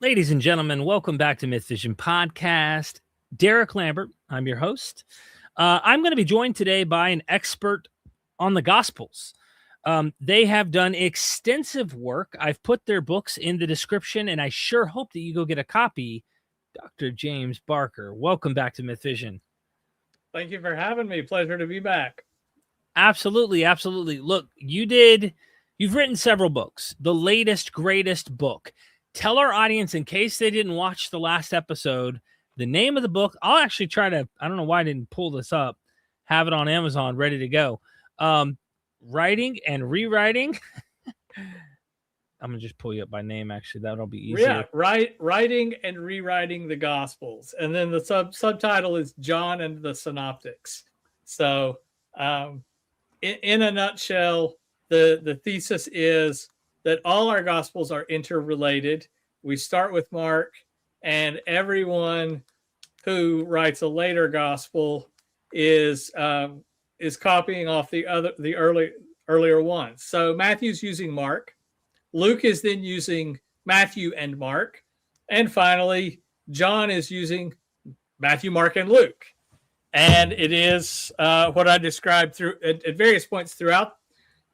Ladies and gentlemen, welcome back to Myth Vision Podcast. Derek Lambert, I'm your host. I'm going to be joined today by an expert on the Gospels. They have done extensive work. I've put their books in the description, and I sure hope that you go get a copy. Dr. James Barker, welcome back to Myth Vision. Thank you for having me. Pleasure to be back. Absolutely, absolutely. Look, you've written several books. The latest, greatest book. Tell our audience, in case they didn't watch the last episode, the name of the book. I'll actually try to, I don't know why I didn't pull this up, have it on Amazon ready to go. Writing and rewriting. I'm going to just pull you up by name, actually. That'll be easier. Yeah, writing and rewriting the Gospels. And then the subtitle is John and the Synoptics. So in a nutshell, the thesis is that all our Gospels are interrelated. We start with Mark, and everyone who writes a later Gospel is copying off the earlier ones. So Matthew's using Mark. Luke is then using Matthew and Mark. And finally, John is using Matthew, Mark, and Luke. And it is what I described through at various points throughout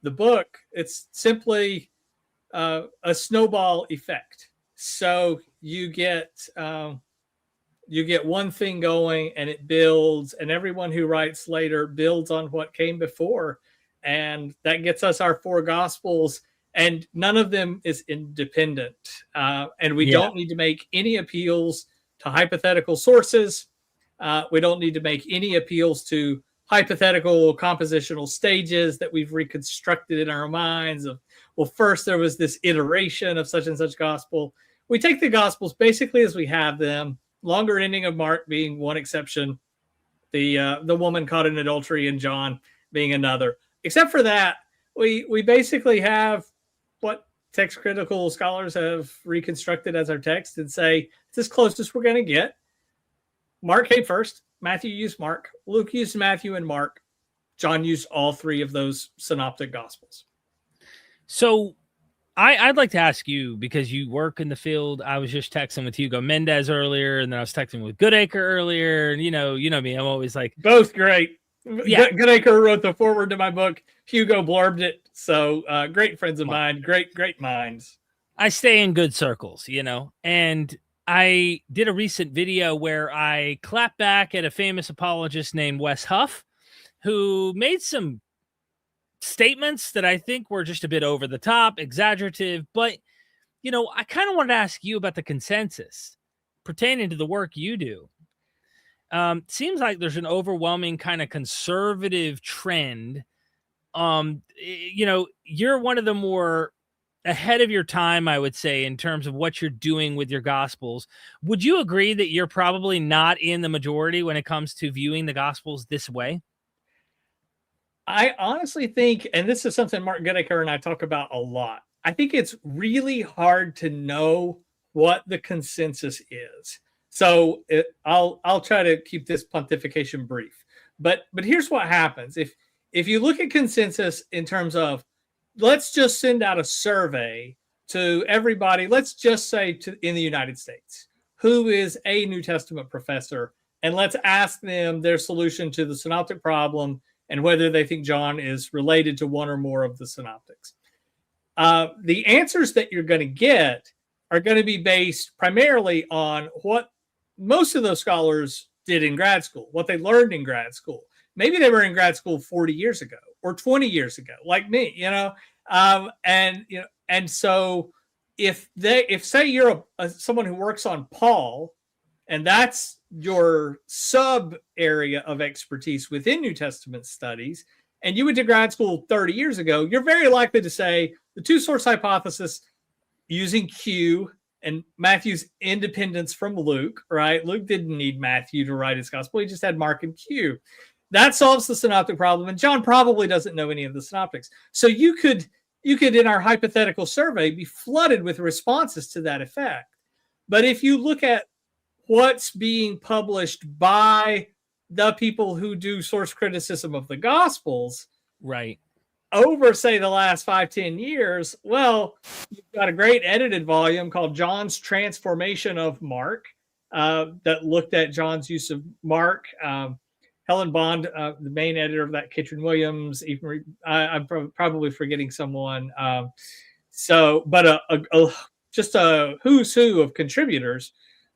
the book. It's simply a snowball effect. So you get one thing going and it builds, and everyone who writes later builds on what came before. And that gets us our four Gospels. And none of them is independent. And we don't need to make any appeals to hypothetical sources. We don't need to make any appeals to hypothetical compositional stages that we've reconstructed in our minds of, well, first there was this iteration of such and such gospel. We take the Gospels basically as we have them, longer ending of Mark being one exception, the woman caught in adultery in John being another. Except for that, we basically have what text critical scholars have reconstructed as our text and say it's as close as we're going to get. Mark came first. Matthew used Mark. Luke used Matthew and Mark. John used all three of those synoptic Gospels. So I'd like to ask you, because you work in the field. I was just texting with Hugo Mendez earlier, and then I was texting with Goodacre earlier. And you know me, I'm always like, both great. Yeah. Goodacre wrote the foreword to my book. Hugo blurbed it. So great friends of mine, great minds. I stay in good circles, and I did a recent video where I clapped back at a famous apologist named Wes Huff, who made some statements that I think were just a bit over the top, exaggerative. But, I kind of wanted to ask you about the consensus pertaining to the work you do. Seems like there's an overwhelming kind of conservative trend. You're one of the more ahead of your time, I would say, in terms of what you're doing with your Gospels. Would you agree that you're probably not in the majority when it comes to viewing the Gospels this way? I honestly think, and this is something Mark Goodacre and I talk about a lot, I think it's really hard to know what the consensus is. So I'll try to keep this pontification brief. But here's what happens. If you look at consensus in terms of, let's just send out a survey to everybody, let's just say in the United States, who is a New Testament professor, and let's ask them their solution to the synoptic problem and whether they think John is related to one or more of the synoptics. The answers that you're going to get are going to be based primarily on what most of those scholars did in grad school, what they learned in grad school. Maybe they were in grad school 40 years ago or 20 years ago, like me, and so if say you're someone who works on Paul, and that's your sub area of expertise within New Testament studies, and you went to grad school 30 years ago, you're very likely to say the two source hypothesis using Q and Matthew's independence from Luke, right? Luke didn't need Matthew to write his gospel. He just had Mark and Q. That solves the synoptic problem. And John probably doesn't know any of the synoptics. So you could, in our hypothetical survey, be flooded with responses to that effect. But if you look at what's being published by the people who do source criticism of the Gospels, right, over, say, the last 5-10 years, well, you've got a great edited volume called John's Transformation of Mark that looked at John's use of Mark. Helen Bond, the main editor of that, Kitchen Williams, I'm probably forgetting someone. But just a who's who of contributors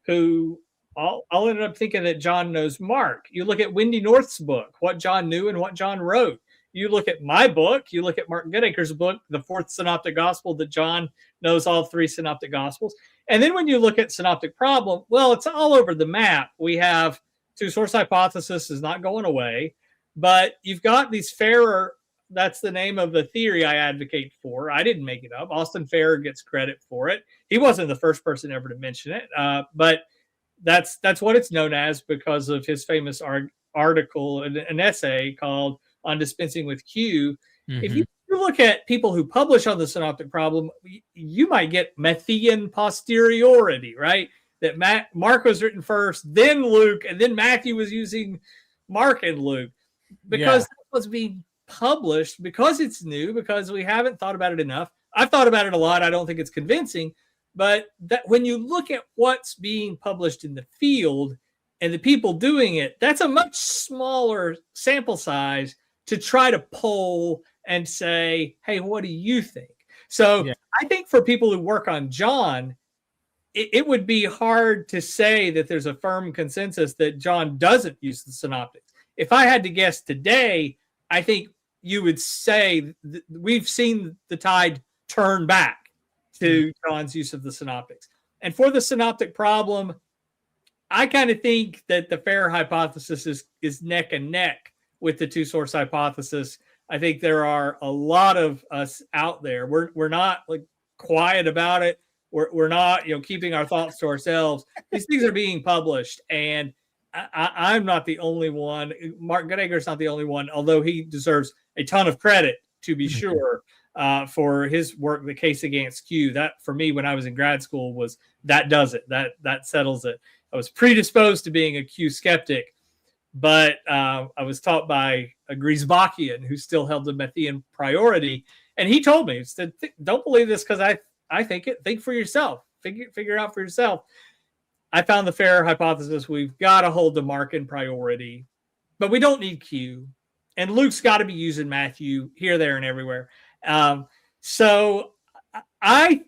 who all ended up thinking that John knows Mark. You look at Wendy North's book, What John Knew and What John Wrote. You look at my book, you look at Mark Goodacre's book, The Fourth Synoptic Gospel, that John knows all 3 Synoptic Gospels. And then when you look at Synoptic Problem, well, it's all over the map. We have two-source hypothesis is not going away, but you've got these Farrer, that's the name of the theory I advocate for. I didn't make it up. Austin Farrer gets credit for it. He wasn't the first person ever to mention it, but that's what it's known as because of his famous article, an essay called On Dispensing with Q. Mm-hmm. If you look at people who publish on the Synoptic Problem, you might get Matthean posteriority, right? That Mark was written first, then Luke, and then Matthew was using Mark and Luke. Because that was being published, because it's new, because we haven't thought about it enough. I've thought about it a lot. I don't think it's convincing. But that when you look at what's being published in the field and the people doing it, that's a much smaller sample size to try to poll and say, hey, what do you think? So I think for people who work on John, it would be hard to say that there's a firm consensus that John doesn't use the Synoptics. If I had to guess today, I think you would say we've seen the tide turn back to John's use of the Synoptics. And for the Synoptic Problem, I kind of think that the Farrer hypothesis is neck and neck with the two-source hypothesis. I think there are a lot of us out there. We're not like quiet about it. We're not, keeping our thoughts to ourselves. These things are being published, and I'm not the only one. Mark Goodacre's not the only one, although he deserves a ton of credit, to be sure, for his work, The Case Against Q. That, for me, when I was in grad school, does it. That settles it. I was predisposed to being a Q skeptic, but I was taught by a Griesbachian who still held the Matthean priority, and he told me, he said, don't believe this because I think it. Think for yourself. Figure out for yourself. I found the Farrer hypothesis. We've got to hold the Mark in priority, but we don't need Q. And Luke's got to be using Matthew here, there, and everywhere. So I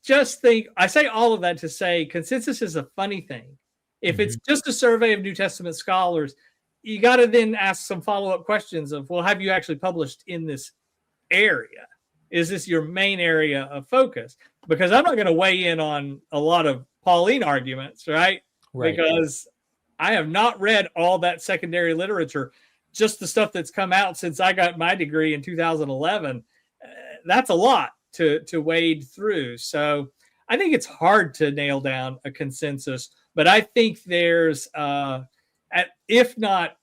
just think, I say all of that to say consensus is a funny thing. If it's just a survey of New Testament scholars, you got to then ask some follow-up questions of, well, have you actually published in this area? Is this your main area of focus? Because I'm not going to weigh in on a lot of Pauline arguments, right? Because I have not read all that secondary literature, just the stuff that's come out since I got my degree in 2011. That's a lot to wade through. So I think it's hard to nail down a consensus, but I think there's, if not,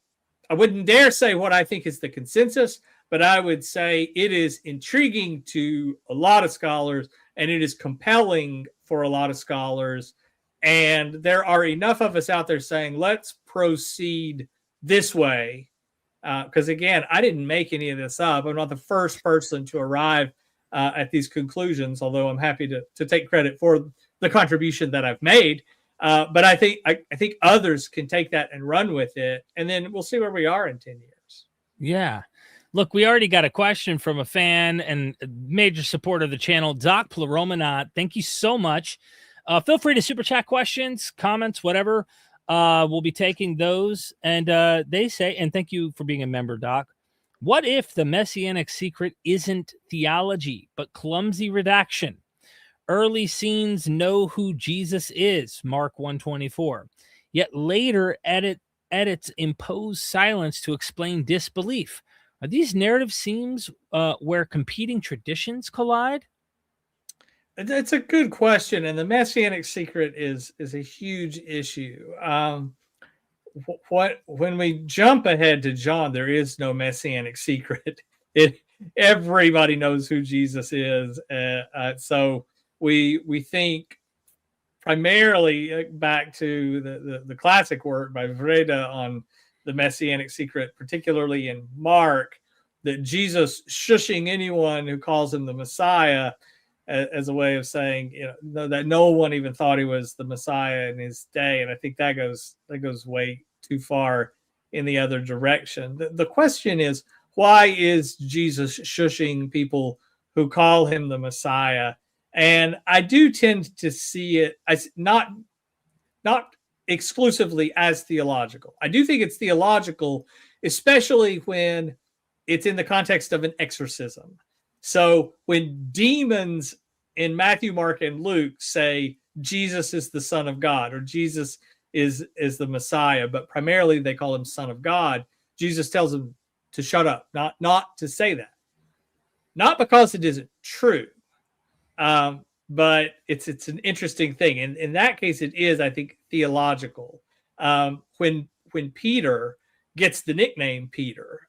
I wouldn't dare say what I think is the consensus, but I would say it is intriguing to a lot of scholars, and it is compelling for a lot of scholars. And there are enough of us out there saying, let's proceed this way. Because again, I didn't make any of this up. I'm not the first person to arrive at these conclusions, although I'm happy to take credit for the contribution that I've made. But I think others can take that and run with it, and then we'll see where we are in 10 years. Yeah. Look, we already got a question from a fan and a major supporter of the channel, Doc Pluromanaut. Thank you so much. Feel free to super chat questions, comments, whatever. We'll be taking those. And they say, and thank you for being a member, Doc. What if the messianic secret isn't theology, but clumsy redaction? Early scenes know who Jesus is, Mark 1:24. Yet later edits impose silence to explain disbelief. Are these narrative seams where competing traditions collide? That's a good question, and the messianic secret is a huge issue. When we jump ahead to John, there is no messianic secret. Everybody knows who Jesus is. So we think primarily back to the classic work by Vreda on the messianic secret, particularly in Mark, that Jesus shushing anyone who calls him the Messiah as a way of saying, that no one even thought he was the Messiah in his day. And I think that goes way too far in the other direction. The question is, why is Jesus shushing people who call him the Messiah? And I do tend to see it as not exclusively as theological. I do think it's theological, especially when it's in the context of an exorcism. So when demons in Matthew, Mark, and Luke say Jesus is the Son of God, or Jesus is the Messiah, but primarily they call him Son of God, Jesus tells them to shut up, not to say that. Not because it isn't true, but it's an interesting thing. And in that case, it is, I think, theological. When Peter gets the nickname Peter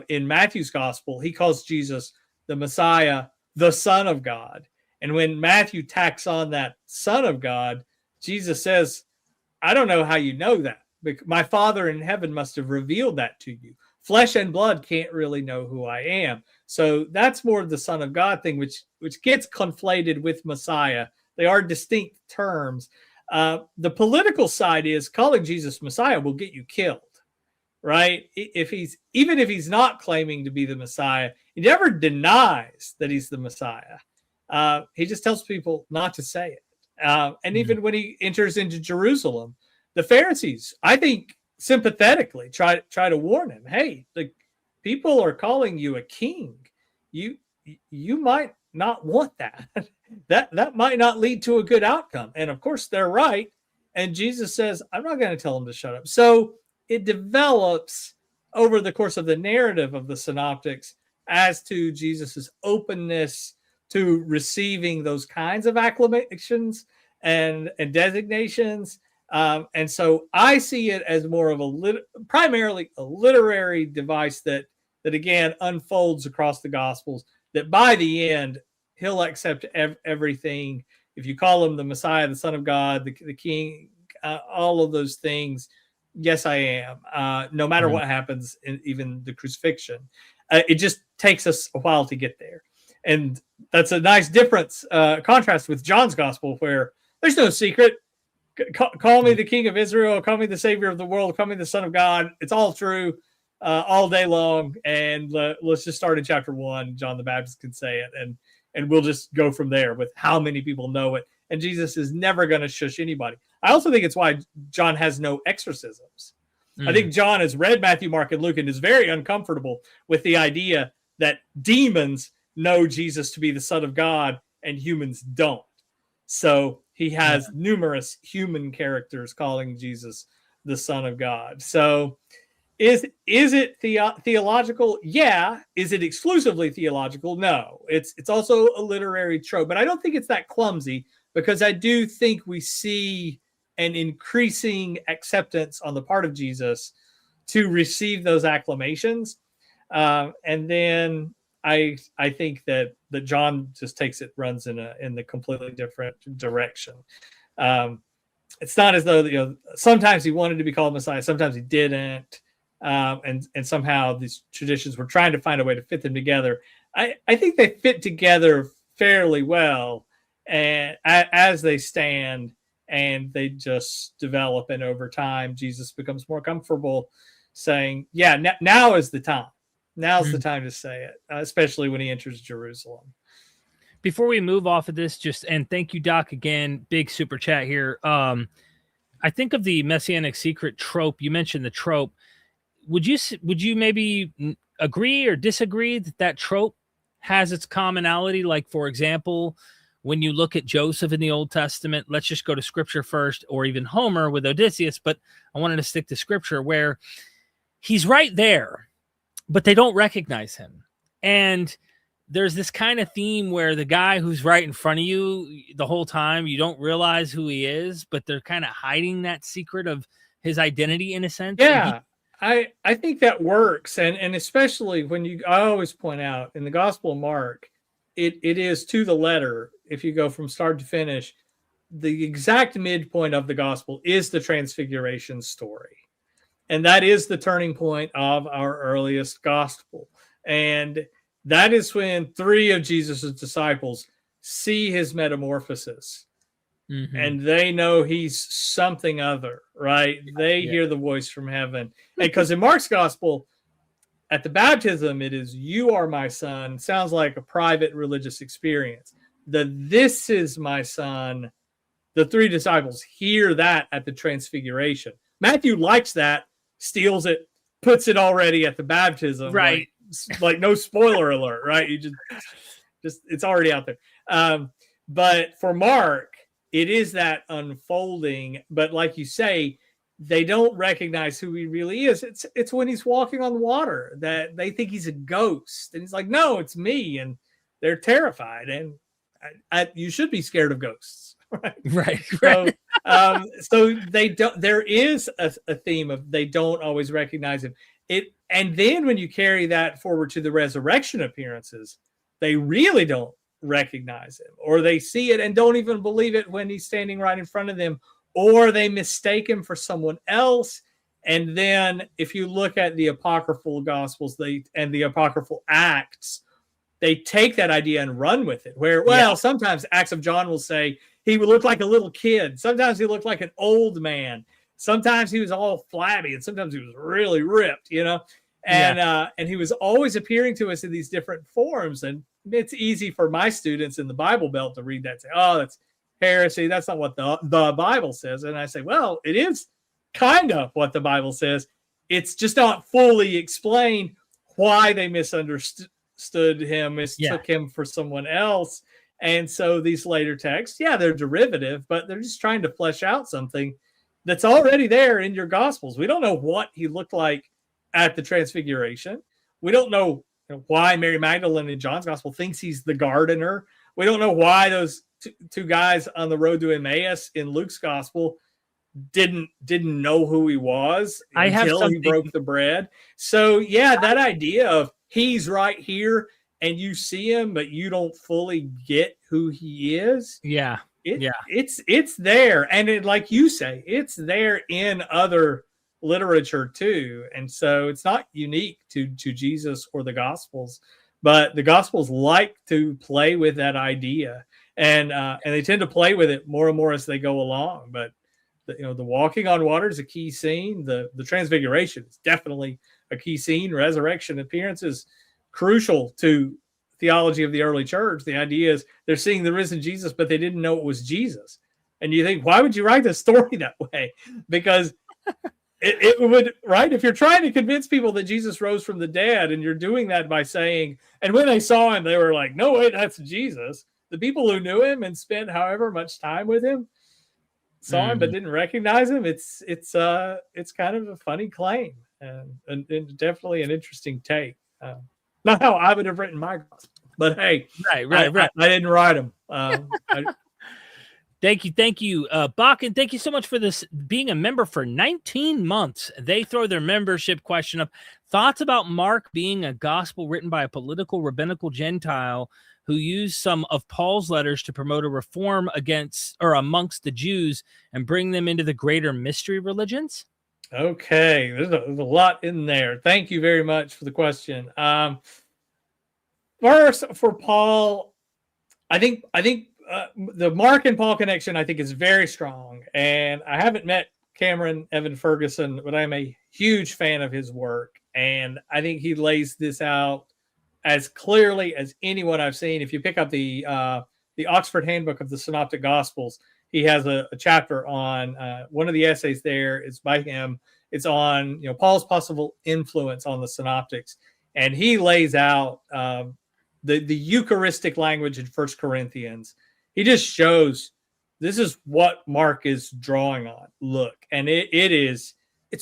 in Matthew's gospel, he calls Jesus the Messiah, the Son of God. And when Matthew tacks on that Son of God, Jesus says, I don't know how you know that. My Father in heaven must have revealed that to you. Flesh and blood can't really know who I am. So that's more of the Son of God thing, which gets conflated with Messiah. They are distinct terms. The political side is calling Jesus Messiah will get you killed, right? Even if he's not claiming to be the Messiah, he never denies that he's the Messiah. He just tells people not to say it. And even when he enters into Jerusalem, the Pharisees, I think, sympathetically try to warn him, hey, the people are calling you a king. You might not want that. that might not lead to a good outcome. And of course they're right. And Jesus says, I'm not going to tell them to shut up. So it develops over the course of the narrative of the Synoptics as to Jesus's openness to receiving those kinds of acclamations and designations. And so I see it as more of primarily a literary device that again unfolds across the Gospels, that by the end he'll accept everything. If you call him the Messiah, the Son of God, the King, all of those things, yes, I am. No matter what happens, in even the crucifixion, it just takes us a while to get there. And that's a nice difference, contrast with John's Gospel, where there's no secret. Call me the King of Israel, call me the Savior of the world, call me the Son of God. It's all true all day long. And let's just start in chapter 1. John the Baptist can say it, and we'll just go from there with how many people know it. And Jesus is never going to shush anybody. I also think it's why John has no exorcisms. I think John has read Matthew, Mark, and Luke and is very uncomfortable with the idea that demons know Jesus to be the Son of God and humans don't. So he has numerous human characters calling Jesus the Son of God. So is it theological? Yeah. Is it exclusively theological? No. It's also a literary trope, but I don't think it's that clumsy, because I do think we see an increasing acceptance on the part of Jesus to receive those acclamations. And then I think that John just takes it, runs in the completely different direction. It's not as though sometimes he wanted to be called Messiah, sometimes he didn't, and somehow these traditions were trying to find a way to fit them together. I think they fit together fairly well, and as they stand, and they just develop, and over time Jesus becomes more comfortable saying, "Yeah, now is the time." Now's the time to say it, especially when he enters Jerusalem. Before we move off of this, and thank you, Doc, again, big super chat here. I think of the messianic secret trope. You mentioned the trope. Would you maybe agree or disagree that trope has its commonality? Like, for example, when you look at Joseph in the Old Testament, let's just go to Scripture first, or even Homer with Odysseus, but I wanted to stick to Scripture, where he's right there, but they don't recognize him. And there's this kind of theme where the guy who's right in front of you the whole time, you don't realize who he is, but they're kind of hiding that secret of his identity in a sense. Yeah, I think that works. And especially when I always point out in the Gospel of Mark, it is to the letter. If you go from start to finish, the exact midpoint of the gospel is the transfiguration story. And that is the turning point of our earliest gospel. And that is when 3 of Jesus' disciples see his metamorphosis. Mm-hmm. And they know he's something other, right? They hear the voice from heaven. And because in Mark's gospel, at the baptism, it is, "You are my son." Sounds like a private religious experience. "This is my son." The 3 disciples hear that at the transfiguration. Matthew likes that, steals it, puts it already at the baptism. Right. Like no spoiler alert, right? You just it's already out there. But for Mark, it is that unfolding. But like you say, they don't recognize who he really is. It's when he's walking on water that they think he's a ghost. And he's like, "No, it's me." And they're terrified. And you should be scared of ghosts. Right. So they don't. There is a theme of they don't always recognize him. And then when you carry that forward to the resurrection appearances, they really don't recognize him, or they see it and don't even believe it when he's standing right in front of them, or they mistake him for someone else. And then if you look at the apocryphal gospels and the apocryphal Acts, they take that idea and run with it. Where, sometimes Acts of John will say he would look like a little kid. Sometimes he looked like an old man. Sometimes he was all flabby, and sometimes he was really ripped, and he was always appearing to us in these different forms. And it's easy for my students in the Bible Belt to read that and say, "Oh, that's heresy. That's not what the Bible says." And I say, well, it is kind of what the Bible says. It's just not fully explained why they misunderstood him, mistook him for someone else. And so these later texts, they're derivative, but they're just trying to flesh out something that's already there in your Gospels. We don't know what he looked like at the Transfiguration. We don't know why Mary Magdalene in John's Gospel thinks he's the gardener. We don't know why those two guys on the road to Emmaus in Luke's Gospel didn't know who he was until he broke the bread. So that idea of he's right here and you see him, but you don't fully get who he is. It's there. And like you say, it's there in other literature too. And so it's not unique to Jesus or the Gospels, but the Gospels like to play with that idea. And they tend to play with it more and more as they go along. But the walking on water is a key scene. The Transfiguration is definitely a key scene. Resurrection appearance is crucial to theology of the early church. The idea is they're seeing the risen Jesus, but they didn't know it was Jesus. And you think, why would you write the story that way? Because it would, right? If you're trying to convince people that Jesus rose from the dead, and you're doing that by saying, and when they saw him, they were like, "No, wait, that's Jesus." The people who knew him and spent however much time with him saw him but didn't recognize him. It's kind of a funny claim, and definitely an interesting take. Not how I would have written my gospel, but hey, right. I didn't write them. Thank you, Bakken. Thank you so much for this, being a member for 19 months. They throw their membership question up. Thoughts about Mark being a gospel written by a political rabbinical Gentile who used some of Paul's letters to promote a reform amongst the Jews and bring them into the greater mystery religions? Okay, there's a lot in there. Thank you very much for the question. First, for Paul, I think the Mark and Paul connection, I think, is very strong. And I haven't met Cameron Evan Ferguson, but I'm a huge fan of his work. And I think he lays this out as clearly as anyone I've seen. If you pick up the Oxford Handbook of the Synoptic Gospels, he has a chapter on one of the essays there is by him. It's on Paul's possible influence on the Synoptics. And he lays out the Eucharistic language in 1 Corinthians. He just shows this is what Mark is drawing on. Look, and it's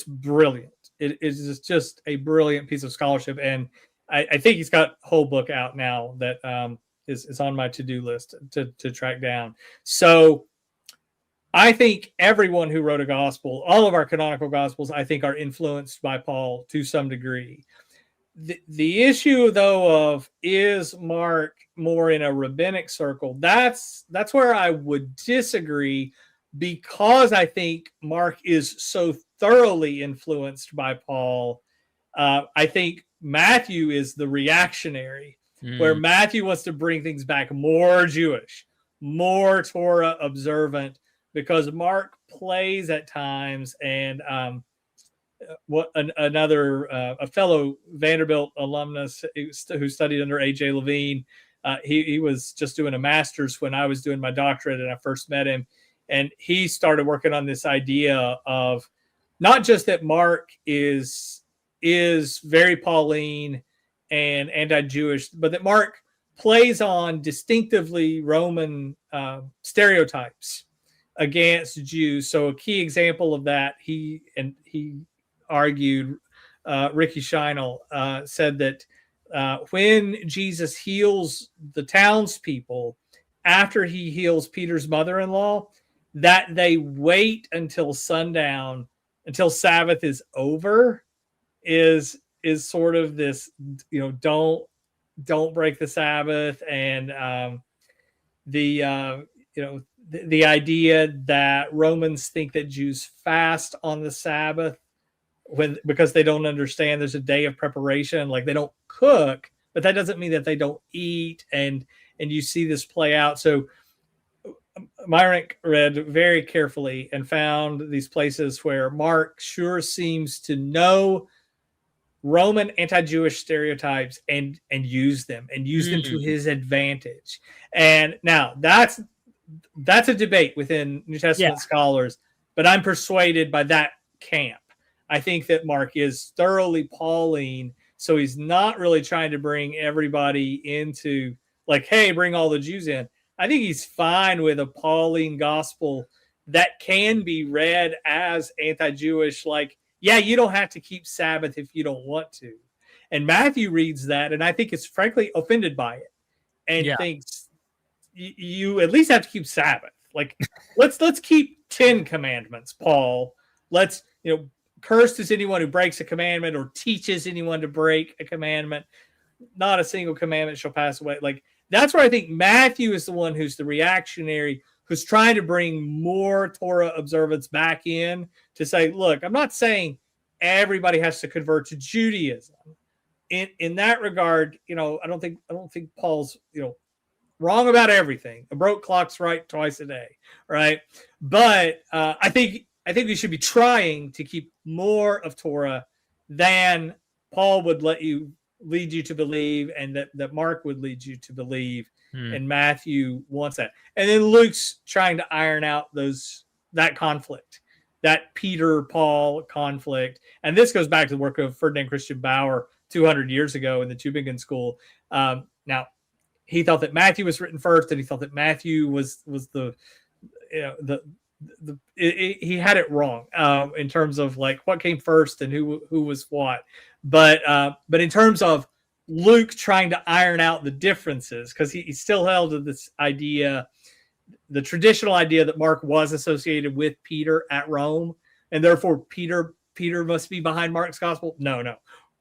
brilliant. It is just a brilliant piece of scholarship. And I think he's got a whole book out now that is on my to-do list to track down. So I think everyone who wrote a gospel, all of our canonical gospels, I think are influenced by Paul to some degree. The issue, though, of is Mark more in a rabbinic circle, that's where I would disagree, because I think Mark is so thoroughly influenced by Paul. I think Matthew is the reactionary, where Matthew wants to bring things back more Jewish, more Torah observant, because Mark plays at times. And a fellow Vanderbilt alumnus who studied under A.J. Levine, he was just doing a master's when I was doing my doctorate, and I first met him. And he started working on this idea of not just that Mark is very Pauline and anti-Jewish, but that Mark plays on distinctively Roman stereotypes against Jews. So a key example of that, he argued, Ricky Scheinel said that when Jesus heals the townspeople after he heals Peter's mother-in-law, that they wait until sundown, until Sabbath is over, is sort of this, don't break the Sabbath. And the idea that Romans think that Jews fast on the Sabbath because they don't understand there's a day of preparation, like they don't cook, but that doesn't mean that they don't eat. And you see this play out. So Myrick read very carefully and found these places where Mark sure seems to know Roman anti-Jewish stereotypes and use them to his advantage. And now that's a debate within New Testament scholars, but I'm persuaded by that camp. I think that Mark is thoroughly Pauline, so he's not really trying to bring everybody into, like, hey, bring all the Jews in. I think he's fine with a Pauline gospel that can be read as anti-Jewish, like, yeah, you don't have to keep Sabbath if you don't want to. And Matthew reads that, and I think is frankly offended by it, and thinks you at least have to keep Sabbath. Like, let's keep 10 commandments, Paul. Let's, cursed is anyone who breaks a commandment or teaches anyone to break a commandment. Not a single commandment shall pass away. Like, that's where I think Matthew is the one who's the reactionary, who's trying to bring more Torah observance back in to say, look, I'm not saying everybody has to convert to Judaism. In that regard, I don't think Paul's, wrong about everything. A broke clock's right twice a day, right? But I think we should be trying to keep more of Torah than Paul would lead you to believe, and that Mark would lead you to believe. And Matthew wants that. And then Luke's trying to iron out that conflict, that Peter-Paul conflict. And this goes back to the work of Ferdinand Christian Bauer 200 years ago in the Tübingen School. Now, he thought that Matthew was written first, and he thought that Matthew was he had it wrong in terms of like what came first and who was what. But in terms of Luke trying to iron out the differences, because he still held to this idea, the traditional idea that Mark was associated with Peter at Rome, and therefore Peter must be behind Mark's gospel. No.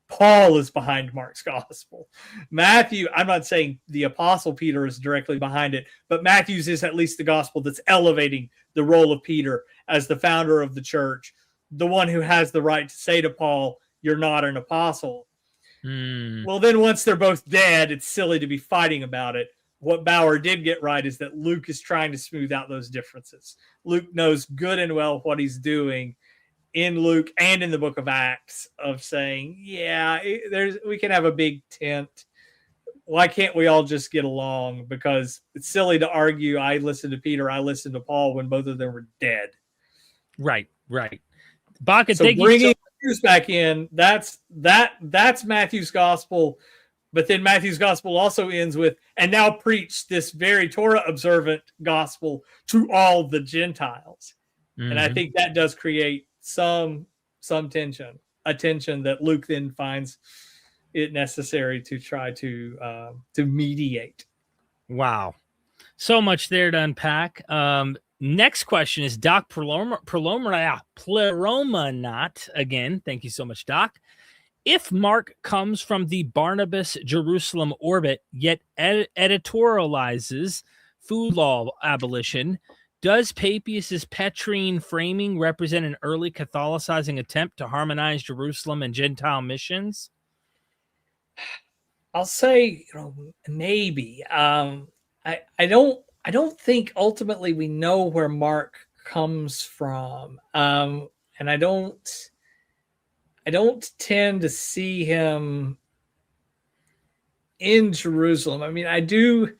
Paul is behind Mark's gospel. Matthew, I'm not saying the apostle Peter is directly behind it, but Matthew's is at least the gospel that's elevating the role of Peter as the founder of the church, the one who has the right to say to Paul, you're not an apostle. Well, then once they're both dead, it's silly to be fighting about it. What Bauer did get right is that Luke is trying to smooth out those differences. Luke knows good and well what he's doing in Luke and in the book of Acts, of saying, we can have a big tent. Why can't we all just get along? Because it's silly to argue, I listened to Peter, I listened to Paul, when both of them were dead. Right. Baka, so bringing Matthew's back in, that's Matthew's gospel. But then Matthew's gospel also ends with, and now preach this very Torah observant gospel to all the Gentiles. And I think that does create some tension, a tension that Luke then finds it necessary to try to mediate. Wow. So much there to unpack. Next question is Doc Pleromanot again. Thank you so much, Doc. If Mark comes from the Barnabas Jerusalem orbit, yet editorializes food law abolition, Does Papias's Petrine framing represent an early Catholicizing attempt to harmonize Jerusalem and Gentile missions? I'll say, maybe. I don't think ultimately we know where Mark comes from, and I don't tend to see him in Jerusalem. I mean, I do.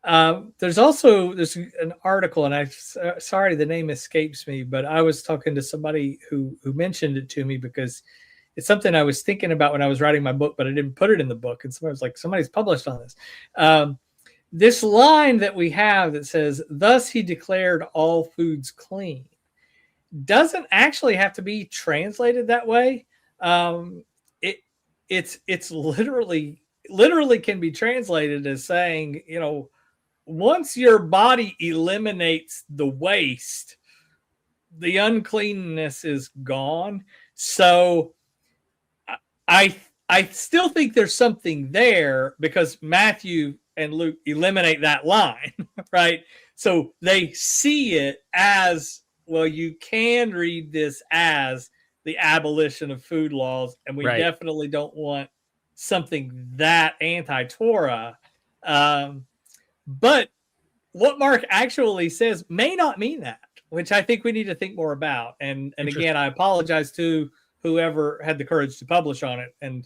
There's an article, and sorry the name escapes me, but I was talking to somebody who mentioned it to me because it's something I was thinking about when I was writing my book, but I didn't put it in the book. And somebody was like, somebody's published on this. This line that we have that says, "Thus he declared all foods clean," doesn't actually have to be translated that way. It's literally can be translated as saying, once your body eliminates the waste, the uncleanness is gone. So I still think there's something there because Matthew and Luke eliminate that line, right? So they see it as, well, you can read this as the abolition of food laws, and we definitely don't want something that anti-Torah. But what Mark actually says may not mean that, which I think we need to think more about. And again, I apologize to whoever had the courage to publish on it. And,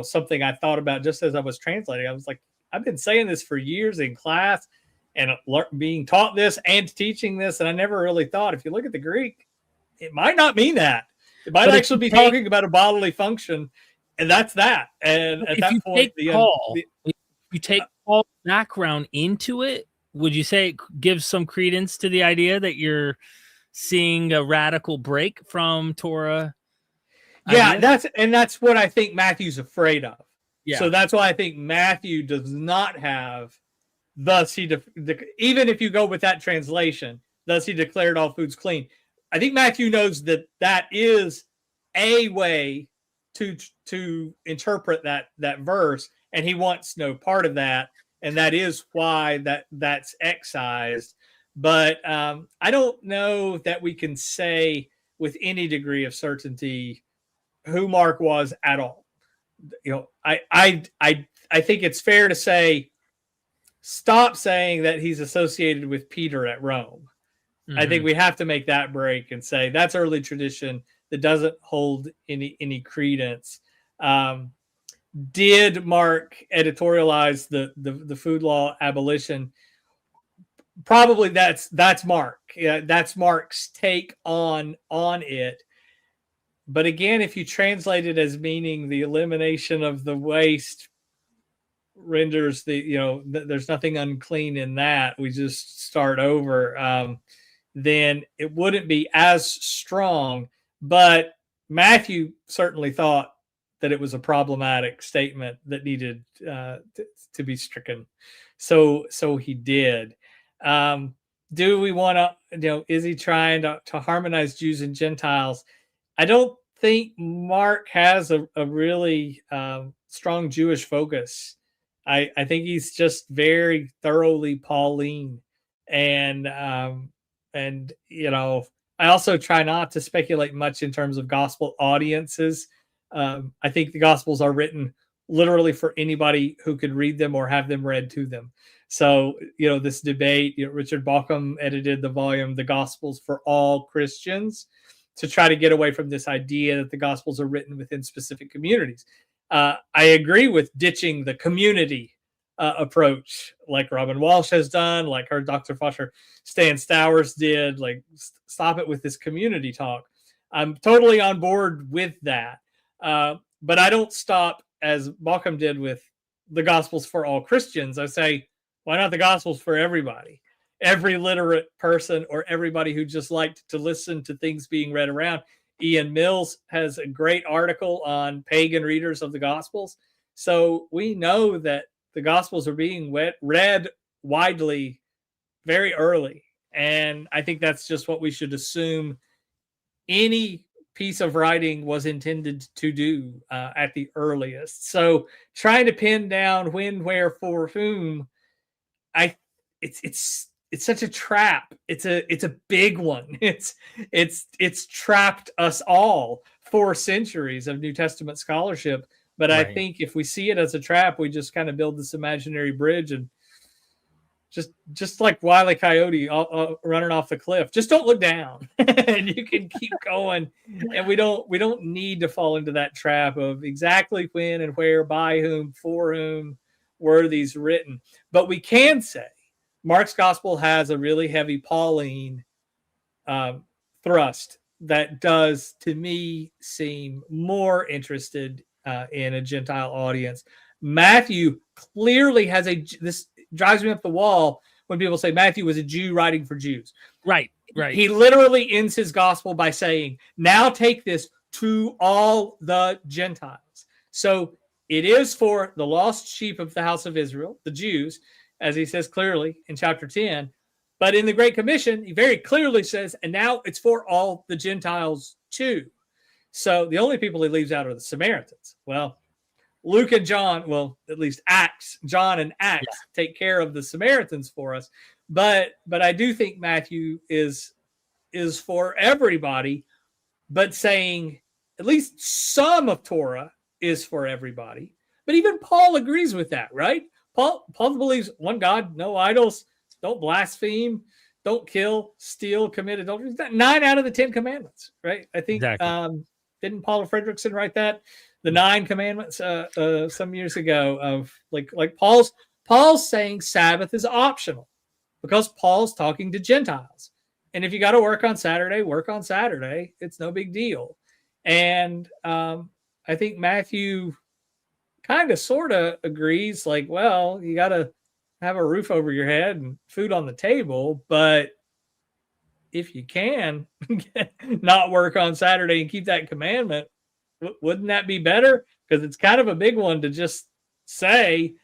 something I thought about just as I was translating. I was like, I've been saying this for years in class and being taught this and teaching this. And I never really thought, if you look at the Greek, it might not mean that. It might actually be talking about a bodily function. And that's that. And at that point, if you take Paul's background into it, would you say it gives some credence to the idea that you're seeing a radical break from Torah? Yeah, that's what I think Matthew's afraid of. Yeah. So that's why I think Matthew does not have, thus even if you go with that translation, thus he declared all foods clean. I think Matthew knows that is a way to interpret that verse, and he wants no part of that. And that is why that's excised. But I don't know that we can say with any degree of certainty who Mark was at all. I think it's fair to say, stop saying that he's associated with Peter at Rome. Mm-hmm. I think we have to make that break and say that's early tradition that doesn't hold any credence. Did Mark editorialize the food law abolition? Probably that's Mark. Yeah, that's Mark's take on it. But again, if you translate it as meaning the elimination of the waste renders there's nothing unclean in that, we just start over, then it wouldn't be as strong. But Matthew certainly thought that it was a problematic statement that needed to be stricken. So he did. Do we want to, is he trying to harmonize Jews and Gentiles? I don't think Mark has a really strong Jewish focus. I think he's just very thoroughly Pauline. And I also try not to speculate much in terms of gospel audiences. I think the Gospels are written literally for anybody who could read them or have them read to them. So, this debate, Richard Bauckham edited the volume, The Gospels for All Christians, to try to get away from this idea that the Gospels are written within specific communities. I agree with ditching the community approach, like Robin Walsh has done, like her Dr. Foster Stan Stowers did, like stop it with this community talk. I'm totally on board with that. But I don't stop, as Bauckham did, with the Gospels for all Christians. I say, why not the Gospels for everybody? Every literate person or everybody who just liked to listen to things being read around. Ian Mills has a great article on pagan readers of the Gospels. So we know that the Gospels are being read widely very early. And I think that's just what we should assume any piece of writing was intended to do at the earliest. So trying to pin down when, where, for whom, it's such a trap. It's a big one. It's trapped us all for centuries of New Testament scholarship. But I think if we see it as a trap, we just kind of build this imaginary bridge and just like Wile E. Coyote running off the cliff. Just don't look down, and you can keep going. And we don't need to fall into that trap of exactly when and where, by whom, for whom were these written. But we can say Mark's gospel has a really heavy Pauline thrust that does, to me, seem more interested in a Gentile audience. Matthew clearly has this drives me up the wall when people say Matthew was a Jew writing for Jews. Right. He literally ends his gospel by saying, now take this to all the Gentiles. So it is for the lost sheep of the house of Israel, the Jews, as he says clearly in chapter 10. But in the Great Commission, he very clearly says, and now it's for all the Gentiles too. So the only people he leaves out are the Samaritans. Well, Luke and John, well, at least John and Acts take care of the Samaritans for us. But I do think Matthew is for everybody, but saying at least some of Torah is for everybody. But even Paul agrees with that, right? Paul believes one God, no idols, don't blaspheme, don't kill, steal, commit adultery. 9 out of the 10 commandments, right? I think didn't Paul Frederickson write that? The 9 commandments some years ago of like Paul's saying Sabbath is optional because Paul's talking to Gentiles. And if you got to work on Saturday, work on Saturday. It's no big deal. And I think Matthew kind of sort of agrees like, well, you got to have a roof over your head and food on the table. But if you can not work on Saturday and keep that commandment, wouldn't that be better? Because it's kind of a big one to just say,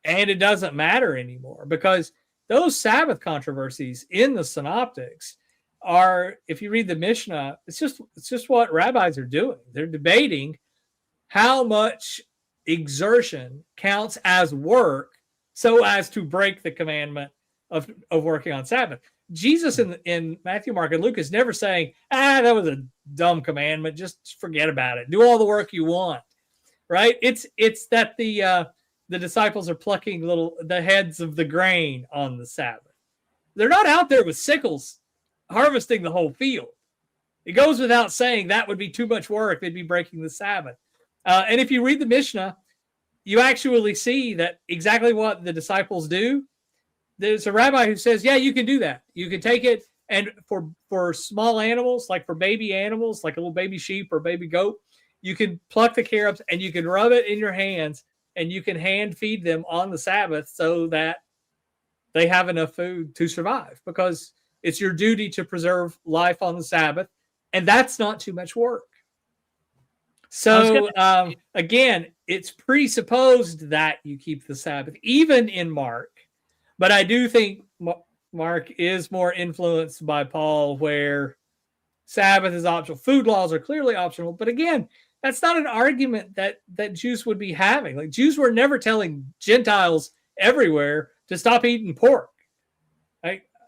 and it doesn't matter anymore. Because those Sabbath controversies in the Synoptics are, if you read the Mishnah, it's just what rabbis are doing. They're debating how much exertion counts as work so as to break the commandment of working on Sabbath. Jesus in Matthew, Mark, and Luke is never saying, that was a dumb commandment. Just forget about it. Do all the work you want, right? It's that the disciples are plucking the heads of the grain on the Sabbath. They're not out there with sickles harvesting the whole field. It goes without saying that would be too much work. They'd be breaking the Sabbath. And if you read the Mishnah, you actually see that exactly what the disciples do. There's a rabbi who says, yeah, you can do that. You can take it, and for small animals, like for baby animals, like a little baby sheep or baby goat, you can pluck the carobs and you can rub it in your hands and you can hand feed them on the Sabbath so that they have enough food to survive, because it's your duty to preserve life on the Sabbath, and that's not too much work. So again, it's presupposed that you keep the Sabbath, even in Mark. But I do think Mark is more influenced by Paul, where Sabbath is optional. Food laws are clearly optional. But again, that's not an argument that Jews would be having. Like, Jews were never telling Gentiles everywhere to stop eating pork.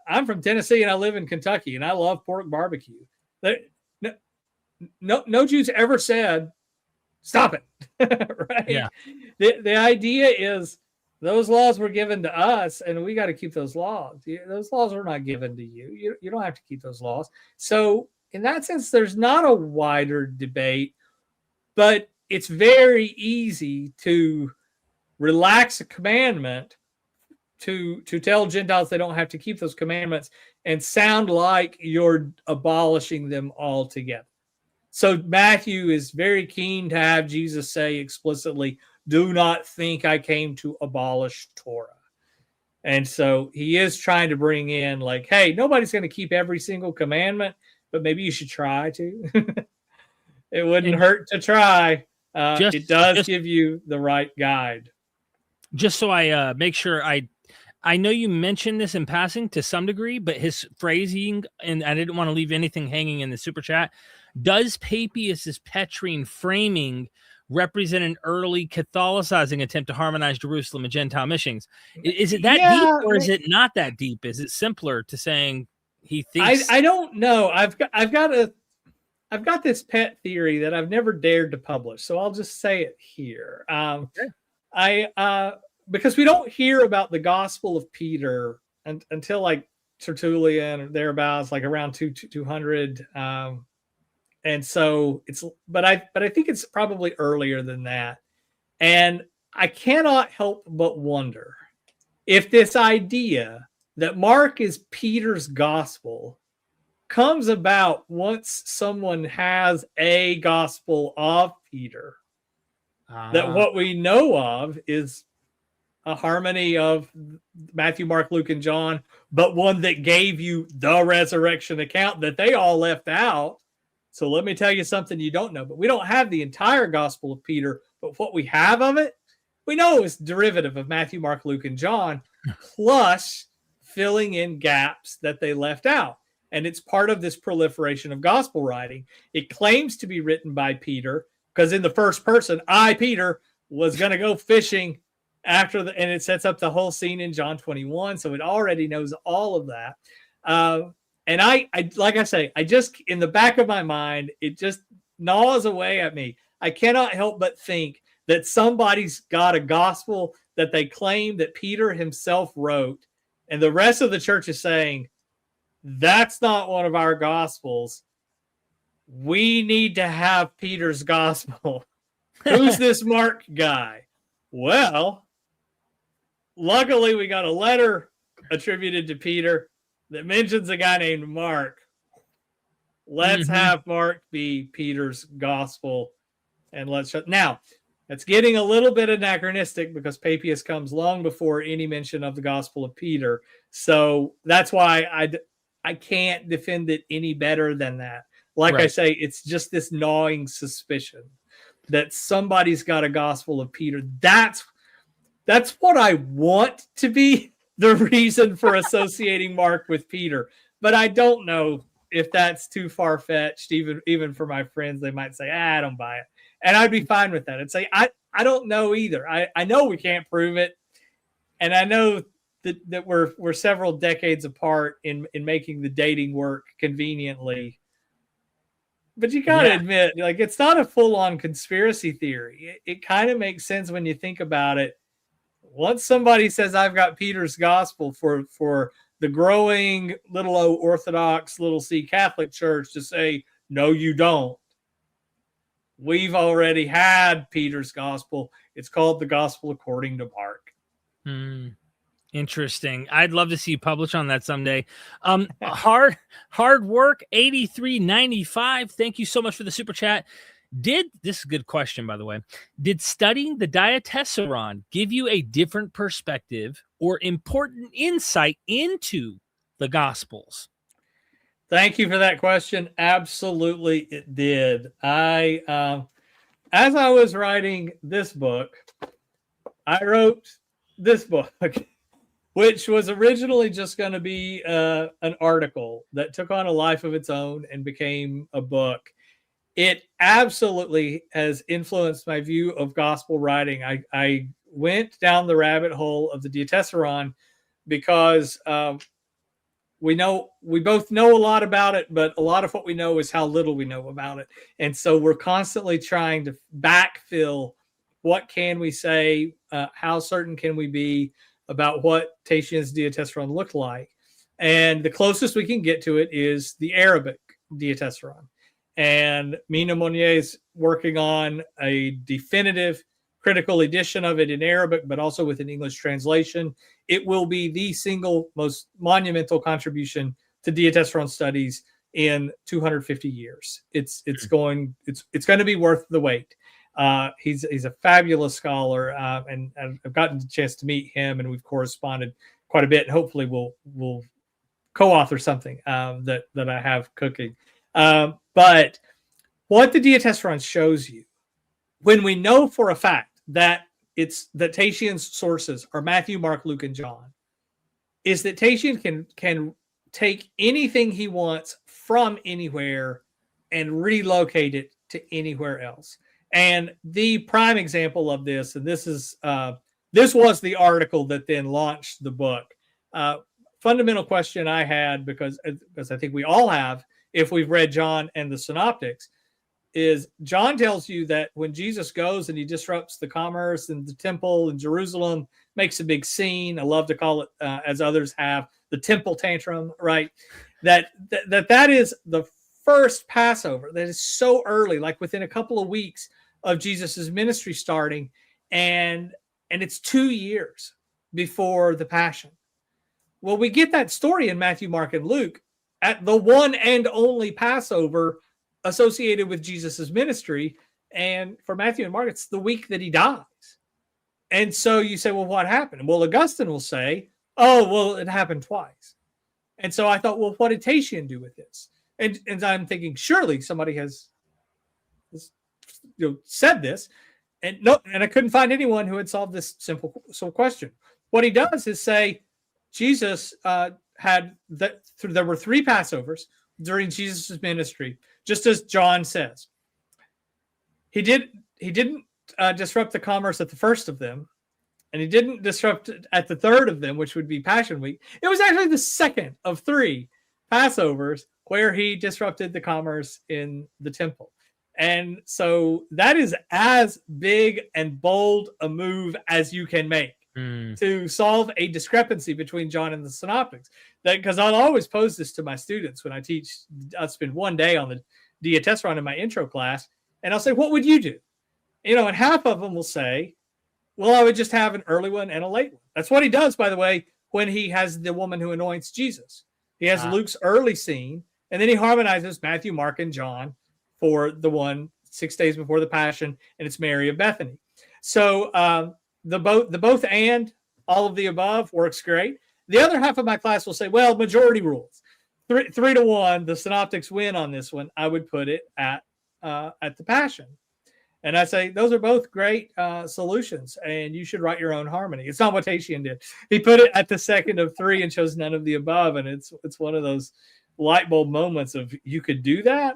I'm from Tennessee and I live in Kentucky and I love pork barbecue. No Jews ever said, stop it. Right? Yeah. The idea is, those laws were given to us, and we got to keep those laws. Those laws were not given to you. You don't have to keep those laws. So in that sense, there's not a wider debate, but it's very easy to relax a commandment to tell Gentiles they don't have to keep those commandments and sound like you're abolishing them altogether. So Matthew is very keen to have Jesus say explicitly, do not think I came to abolish Torah. And so he is trying to bring in like, hey, nobody's going to keep every single commandment, but maybe you should try to. It wouldn't hurt to try. It does give you the right guide. Just so I make sure I know you mentioned this in passing to some degree, but his phrasing, and I didn't want to leave anything hanging in the super chat, does Papias's Petrine framing represent an early Catholicizing attempt to harmonize Jerusalem and Gentile missions. Is it that Yeah, deep, or is it not that deep? Is it simpler to saying he thinks? I don't know. I've got this pet theory that I've never dared to publish, so I'll just say it here. Okay. Because we don't hear about the Gospel of Peter until like Tertullian or thereabouts, like around 200. And so but I think it's probably earlier than that. And I cannot help but wonder if this idea that Mark is Peter's gospel comes about once someone has a gospel of Peter. That what we know of is a harmony of Matthew, Mark, Luke, and John, but one that gave you the resurrection account that they all left out. So let me tell you something you don't know. But we don't have the entire Gospel of Peter, but what we have of it, we know is derivative of Matthew, Mark, Luke, and John, plus filling in gaps that they left out. And it's part of this proliferation of gospel writing. It claims to be written by Peter, because in the first person, I, Peter, was going to go fishing after and it sets up the whole scene in John 21. So it already knows all of that. And I like I say, I just, in the back of my mind, it just gnaws away at me. I cannot help but think that somebody's got a gospel that they claim that Peter himself wrote, and the rest of the church is saying, that's not one of our gospels. We need to have Peter's gospel. Who's this Mark guy? Well, luckily we got a letter attributed to Peter that mentions a guy named Mark. Let's have Mark be Peter's gospel. And now, that's getting a little bit anachronistic because Papias comes long before any mention of the gospel of Peter. So that's why I can't defend it any better than that. Like I say, it's just this gnawing suspicion that somebody's got a gospel of Peter. That's what I want to be the reason for associating Mark with Peter. But I don't know if that's too far-fetched, even for my friends. They might say, I don't buy it. And I'd be fine with that. I'd say, I don't know either. I know we can't prove it. And I know that we're several decades apart in making the dating work conveniently. But you got to admit, like, it's not a full-on conspiracy theory. It kind of makes sense when you think about it. Once somebody says, I've got Peter's gospel, for the growing little O Orthodox, little C Catholic Church to say, no, you don't. We've already had Peter's gospel. It's called the Gospel According to Mark. Interesting. I'd love to see you publish on that someday. Hard work 8395. Thank you so much for the super chat. This is a good question, by the way. Did studying the Diatessaron give you a different perspective or important insight into the Gospels? Thank you for that question. Absolutely, it did. As I was writing this book, I wrote this book, which was originally just going to be an article that took on a life of its own and became a book. It absolutely has influenced my view of gospel writing. I went down the rabbit hole of the Diatessaron because we both know a lot about it, but a lot of what we know is how little we know about it. And so we're constantly trying to backfill. What can we say? How certain can we be about what Tatian's Diatessaron looked like? And the closest we can get to it is the Arabic Diatessaron. And Mina Monnier is working on a definitive critical edition of it in Arabic, but also with an English translation. It will be the single most monumental contribution to Diatessaron studies in 250 years. It's going to be worth the wait. He's a fabulous scholar, and I've gotten the chance to meet him, and we've corresponded quite a bit. And hopefully, we'll co-author something that I have cooking. But what the Diatessaron shows you, when we know for a fact that Tatian's sources are Matthew, Mark, Luke, and John, is that Tatian can take anything he wants from anywhere and relocate it to anywhere else. And the prime example of this, and this was the article that then launched the book. Fundamental question I had, because I think we all have, if we've read John and the Synoptics, is John tells you that when Jesus goes and he disrupts the commerce in the temple in Jerusalem, makes a big scene. I love to call it, as others have, the temple tantrum, right? That is the first Passover. That is so early, like within a couple of weeks of Jesus's ministry starting, and it's 2 years before the Passion. Well, we get that story in Matthew, Mark, and Luke at the one and only Passover associated with Jesus's ministry. And for Matthew and Mark, it's the week that he dies. And so you say, well, what happened? Well, Augustine will say, oh, well, it happened twice. And so I thought, well, what did Tatian do with this? And I'm thinking, surely somebody has said this. And no, and I couldn't find anyone who had solved this simple question. What he does is say, Jesus there were 3 Passovers during Jesus' ministry, just as John says. He didn't disrupt the commerce at the first of them, and he didn't disrupt it at the third of them, which would be Passion Week. It was actually the second of 3 Passovers where he disrupted the commerce in the temple. And so that is as big and bold a move as you can make to solve a discrepancy between John and the Synoptics. Because I'll always pose this to my students when I teach. I'll spend one day on the Diatessaron in my intro class, and I'll say, what would you do? And half of them will say, well, I would just have an early one and a late one. That's what he does, by the way, when he has the woman who anoints Jesus. He has Luke's early scene, and then he harmonizes Matthew, Mark, and John for the one 6 days before the Passion, and it's Mary of Bethany. So the both and all of the above works great. The other half of my class will say, well, majority rules. 3-1, the Synoptics win on this one. I would put it at the Passion. And I say, those are both great solutions, and you should write your own harmony. It's not what Tatian did. He put it at the second of 3 and chose none of the above, and it's one of those light bulb moments of, you could do that?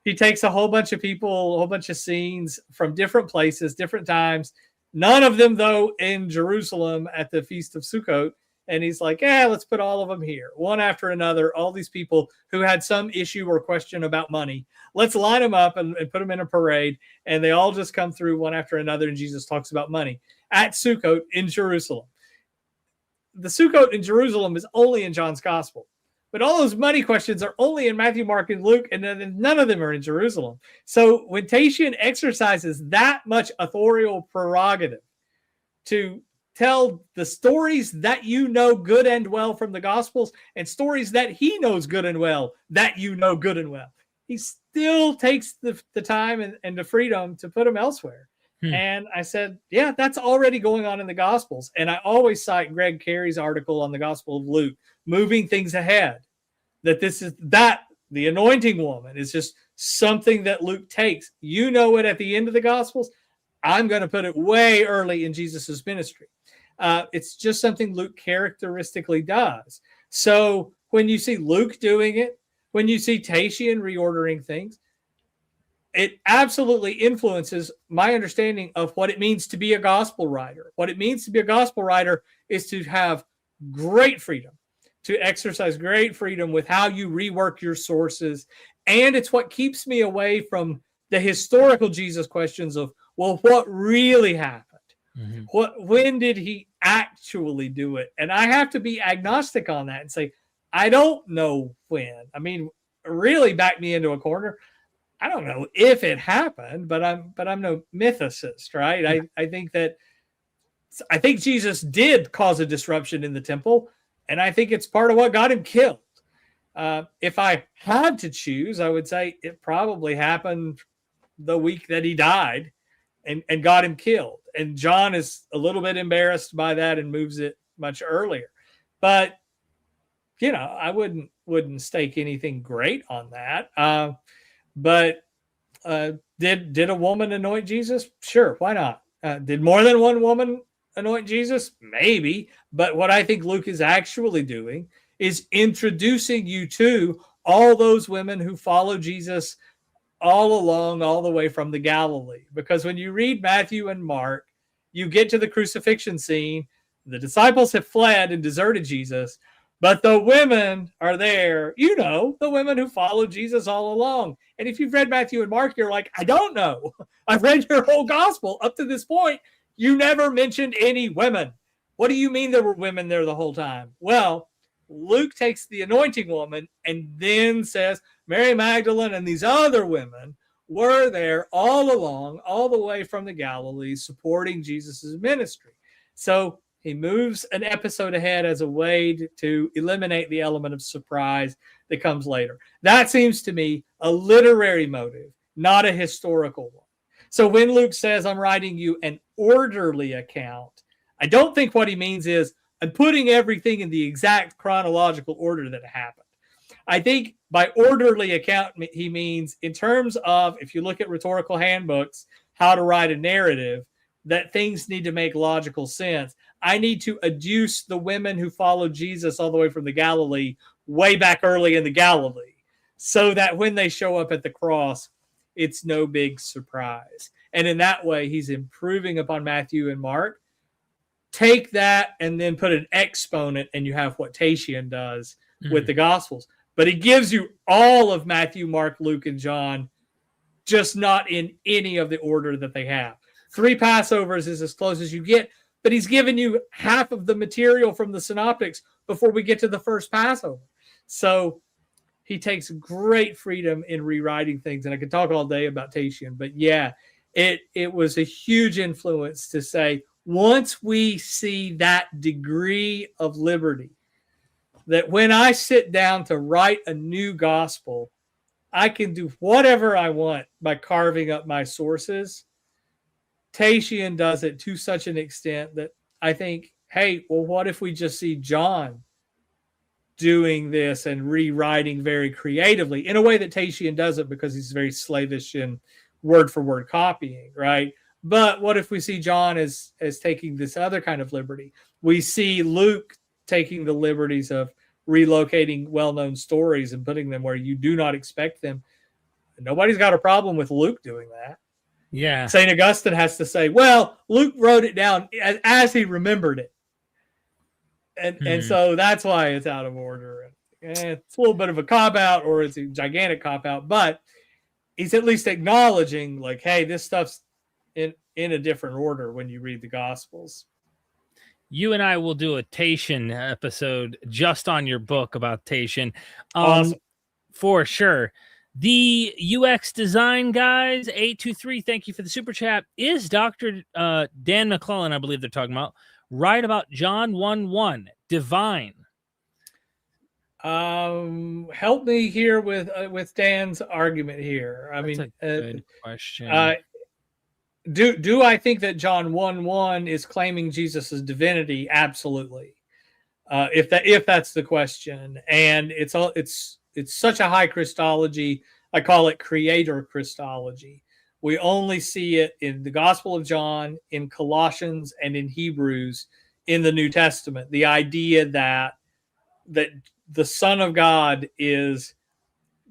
He takes a whole bunch of people, a whole bunch of scenes from different places, different times, none of them, though, in Jerusalem at the Feast of Sukkot. And he's like, let's put all of them here, one after another, all these people who had some issue or question about money. Let's line them up and put them in a parade, and they all just come through one after another, and Jesus talks about money at Sukkot in Jerusalem. The Sukkot in Jerusalem is only in John's Gospel. But all those money questions are only in Matthew, Mark, and Luke, and none of them are in Jerusalem. So when Tatian exercises that much authorial prerogative to tell the stories that you know good and well from the Gospels and stories that he knows good and well that you know good and well, he still takes the time and the freedom to put them elsewhere. And I said, yeah, that's already going on in the Gospels. And I always cite Greg Carey's article on the Gospel of Luke, moving things ahead, that the anointing woman is just something that Luke takes. You know it at the end of the Gospels. I'm going to put it way early in Jesus's ministry. It's just something Luke characteristically does. So when you see Luke doing it, when you see Tatian reordering things, it absolutely influences my understanding of what it means to be a gospel writer. What it means to be a gospel writer is to have great freedom, to exercise great freedom with how you rework your sources. And it's what keeps me away from the historical Jesus questions of, well, what really happened? When did he actually do it? And I have to be agnostic on that and say, I don't know when. I mean, really back me into a corner. I don't know if it happened, but I'm no mythicist, right? I think Jesus did cause a disruption in the temple, and I think it's part of what got him killed. If I had to choose, I would say it probably happened the week that he died and got him killed. And John is a little bit embarrassed by that and moves it much earlier. But, I wouldn't stake anything great on that. But did a woman anoint Jesus? Sure, why not? Did more than one woman anoint Jesus? Maybe. But what I think Luke is actually doing is introducing you to all those women who follow Jesus all along, all the way from the Galilee. Because when you read Matthew and Mark, you get to the crucifixion scene. The disciples have fled and deserted Jesus, but the women are there. You know, the women who followed Jesus all along. And if you've read Matthew and Mark, you're like, I don't know. I've read your whole gospel up to this point. You never mentioned any women. What do you mean there were women there the whole time? Well, Luke takes the anointing woman and then says Mary Magdalene and these other women were there all along, all the way from the Galilee, supporting Jesus's ministry. So he moves an episode ahead as a way to eliminate the element of surprise that comes later. That seems to me a literary motive, not a historical one. So when Luke says, I'm writing you an orderly account, I don't think what he means is I'm putting everything in the exact chronological order that it happened. I think by orderly account, he means in terms of, if you look at rhetorical handbooks, how to write a narrative, that things need to make logical sense. I need to adduce the women who followed Jesus all the way from the Galilee, way back early in the Galilee, so that when they show up at the cross, it's no big surprise. And in that way, he's improving upon Matthew and Mark. Take that and then put an exponent, and you have what Tatian does with the Gospels. But he gives you all of Matthew, Mark, Luke, and John, just not in any of the order that they have. 3 Passovers is as close as you get, but he's given you half of the material from the Synoptics before we get to the first Passover. So he takes great freedom in rewriting things. And I could talk all day about Tatian, but yeah, it was a huge influence to say, once we see that degree of liberty, that when I sit down to write a new gospel, I can do whatever I want by carving up my sources. Tatian does it to such an extent that I think, hey, well, what if we just see John doing this and rewriting very creatively in a way that Tatian doesn't, because he's very slavish in word for word copying, right? But what if we see John as taking this other kind of liberty? We see Luke taking the liberties of relocating well-known stories and putting them where you do not expect them. Nobody's got a problem with Luke doing that. Yeah. St. Augustine has to say, well, Luke wrote it down as he remembered it. And so that's why it's out of order. It's a little bit of a cop-out, or it's a gigantic cop-out, but he's at least acknowledging, like, hey, this stuff's in a different order when you read the Gospels. You and I will do a Tatian episode just on your book about Tatian. Awesome. For sure. The UX design guys, 823, thank you for the super chat. Is Dr. Dan McClellan, I believe they're talking about, right about John 1:1, divine? Help me here with Dan's argument here. That's a good question. Do I think that John 1:1 is claiming Jesus' divinity? Absolutely. If that's the question, and it's such a high Christology, I call it creator Christology. We only see it in the Gospel of John, in Colossians, and in Hebrews in the New Testament. The idea that the Son of God is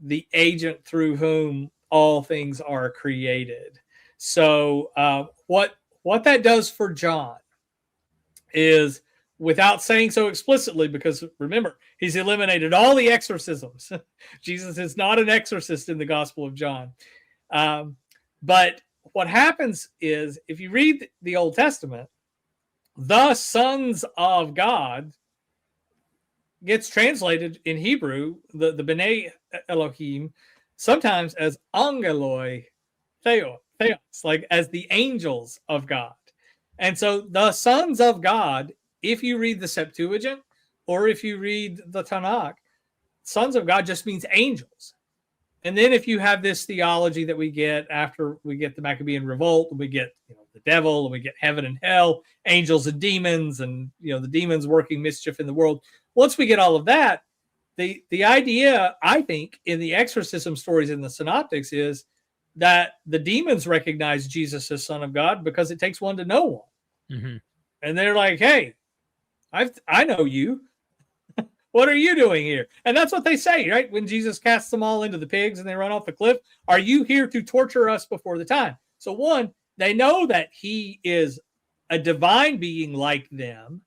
the agent through whom all things are created. So what that does for John is, without saying so explicitly, because remember, he's eliminated all the exorcisms. Jesus is not an exorcist in the Gospel of John. But what happens is, if you read the Old Testament, the sons of God gets translated in Hebrew, the B'nai Elohim, sometimes as angeloi theos, like as the angels of God. And so the sons of God, if you read the Septuagint or if you read the Tanakh, sons of God just means angels. And then if you have this theology that we get after we get the Maccabean revolt, and we get the devil, and we get heaven and hell, angels and demons, and the demons working mischief in the world. Once we get all of that, the idea, I think, in the exorcism stories in the Synoptics is that the demons recognize Jesus as Son of God because it takes one to know one. Mm-hmm. And they're like, hey, I know you. What are you doing here? And that's what they say, right? When Jesus casts them all into the pigs and they run off the cliff, are you here to torture us before the time? So one, they know that he is a divine being like them,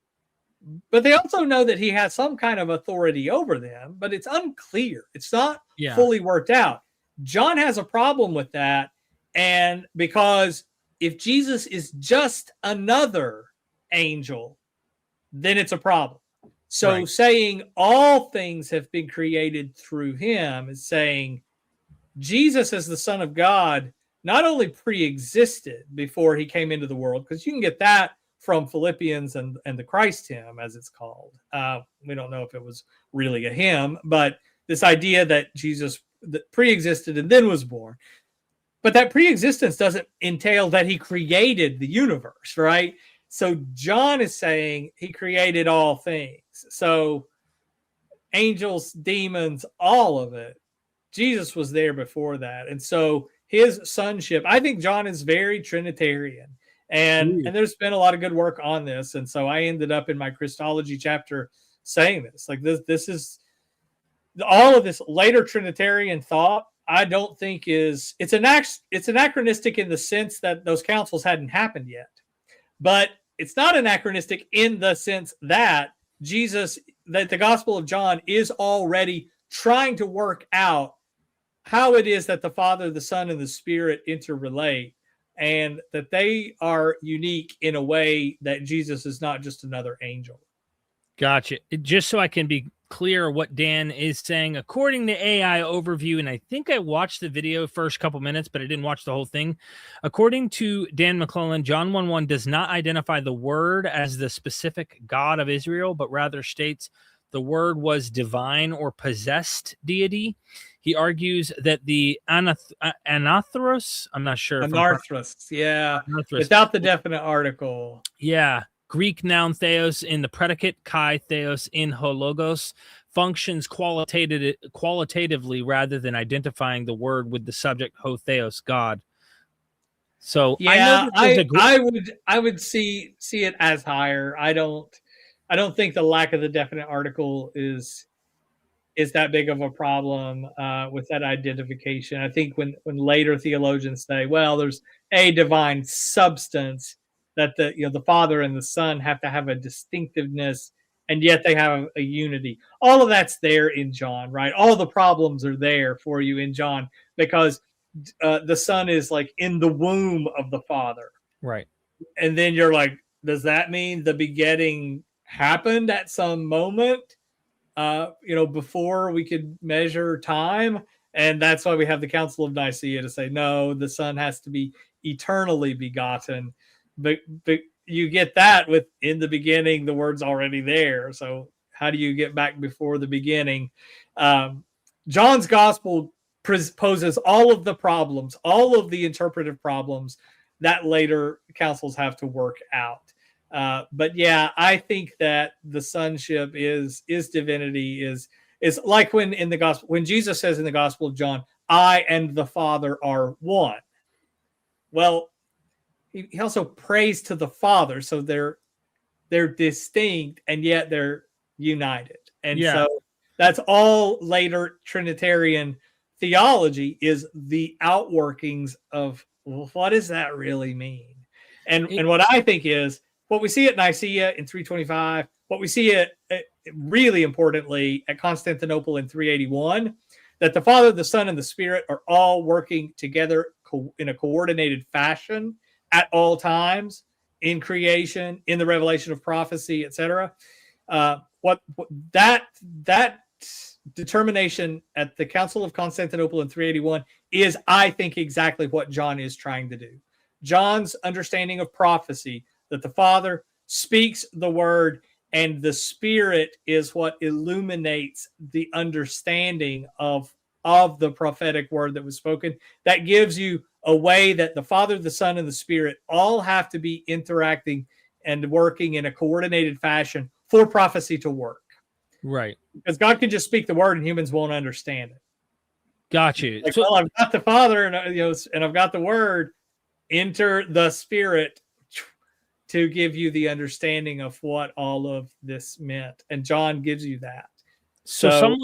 but they also know that he has some kind of authority over them, but it's unclear. It's not fully worked out. John has a problem with that. And because if Jesus is just another angel, then it's a problem. So saying all things have been created through him is saying Jesus as the Son of God not only pre-existed before he came into the world, because you can get that from Philippians and the Christ hymn, as it's called. We don't know if it was really a hymn, but this idea that Jesus pre-existed and then was born. But that pre-existence doesn't entail that he created the universe, right? So John is saying he created all things. So angels, demons, all of it. Jesus was there before that. And so his sonship, I think John is very Trinitarian. And there's been a lot of good work on this. And so I ended up in my Christology chapter saying this. Like this is all of this later Trinitarian thought, I don't think it's anachronistic in the sense that those councils hadn't happened yet. But it's not anachronistic in the sense that that the Gospel of John is already trying to work out how it is that the Father, the Son, and the Spirit interrelate, and that they are unique in a way that Jesus is not just another angel. Gotcha. Just so I can be clear what Dan is saying, according to AI overview, and I think I watched the video first couple minutes, but I didn't watch the whole thing. According to Dan McClellan, John 1:1 does not identify the Word as the specific God of Israel, but rather states the Word was divine or possessed deity. He argues that the anathros, I'm not sure. Anarthros, yeah. Anarthros. Without the definite article. Yeah. Greek noun theos in the predicate, kai theos in hologos, functions qualitatively rather than identifying the word with the subject ho theos, God. So yeah, I would see it as higher. I don't think the lack of the definite article is that big of a problem with that identification. I think when later theologians say, well, there's a divine substance, that the Father and the Son have to have a distinctiveness, and yet they have a unity. All of that's there in John, right? All the problems are there for you in John because the Son is like in the womb of the Father. Right. And then you're like, does that mean the begetting happened at some moment, before we could measure time? And that's why we have the Council of Nicaea to say, no, the Son has to be eternally begotten. But you get that with in the beginning, the word's already there. So how do you get back before the beginning? John's gospel poses all of the problems, all of the interpretive problems that later councils have to work out. But yeah, I think that the sonship is divinity, is like when in the gospel, when Jesus says in the Gospel of John, I and the Father are one. Well, he also prays to the Father, so they're distinct and yet they're united. And so that's all later Trinitarian theology, is the outworkings of, well, what does that really mean? And what I think is what we see at Nicaea in 325, what we see at really importantly at Constantinople in 381, that the Father, the Son, and the Spirit are all working together in a coordinated fashion at all times, in creation, in the revelation of prophecy, etc. What that determination at the Council of Constantinople in 381 is, I think, exactly what John is trying to do. John's understanding of prophecy, that the Father speaks the word and the Spirit is what illuminates the understanding of the prophetic word that was spoken. That gives you a way that the Father, the Son, and the Spirit all have to be interacting and working in a coordinated fashion for prophecy to work. Right. Because God can just speak the word and humans won't understand it. Got you. Like, well, I've got the Father and I've got the word. Enter the Spirit to give you the understanding of what all of this meant. And John gives you that. So